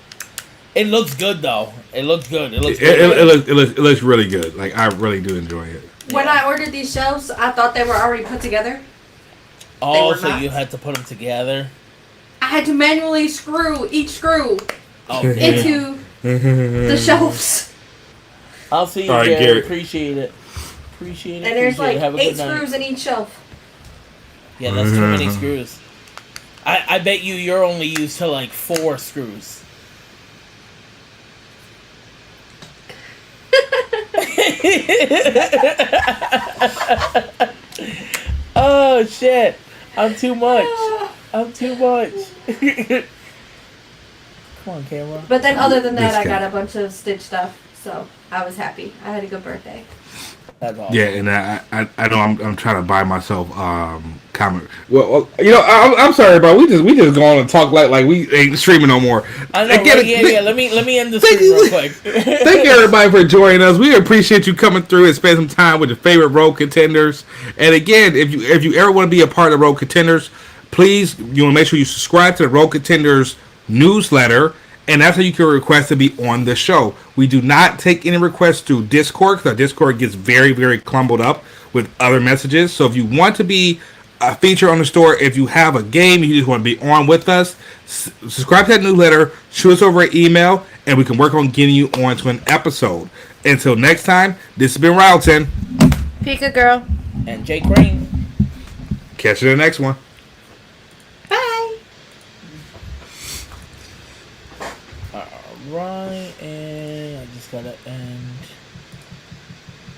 Speaker 1: It looks good, though. It looks good. It
Speaker 2: looks really good. Like, I really do enjoy it.
Speaker 8: When I ordered these shelves, I thought they were already put together.
Speaker 1: Oh, so you had to put them together?
Speaker 8: I had to manually screw each screw into the shelves.
Speaker 1: I'll see you,
Speaker 2: All right,
Speaker 1: Gary.
Speaker 2: Garrett.
Speaker 1: Appreciate it.
Speaker 8: And there's like 8 screws in each shelf.
Speaker 1: Yeah, that's too many screws. I bet you're only used to like 4 screws. Oh shit! I'm too much. Come on, camera.
Speaker 8: But then other than that, I got a bunch of Stitch stuff, so I was happy. I had a good birthday.
Speaker 1: That's awesome.
Speaker 2: Yeah, and I know I'm trying to buy myself comic. Well, I'm sorry, bro. We just go on and talk like we ain't streaming no more.
Speaker 1: I know. Yeah. Let me end the stream real quick.
Speaker 2: Thank you everybody for joining us. We appreciate you coming through and spending some time with your favorite Rogue Contenders. And again, if you ever want to be a part of Rogue Contenders, please want to make sure you subscribe to the Rogue Contenders newsletter. And that's how you can request to be on the show. We do not take any requests through Discord because our Discord gets very, very clumbled up with other messages. So if you want to be a feature on the store, if you have a game, you just want to be on with us, subscribe to that newsletter, shoot us over an email, and we can work on getting you onto an episode. Until next time, this has been Railton.
Speaker 8: Pika Girl.
Speaker 1: And Jake Crane.
Speaker 2: Catch you in the next one.
Speaker 8: Bye.
Speaker 1: Alright, and I just gotta end.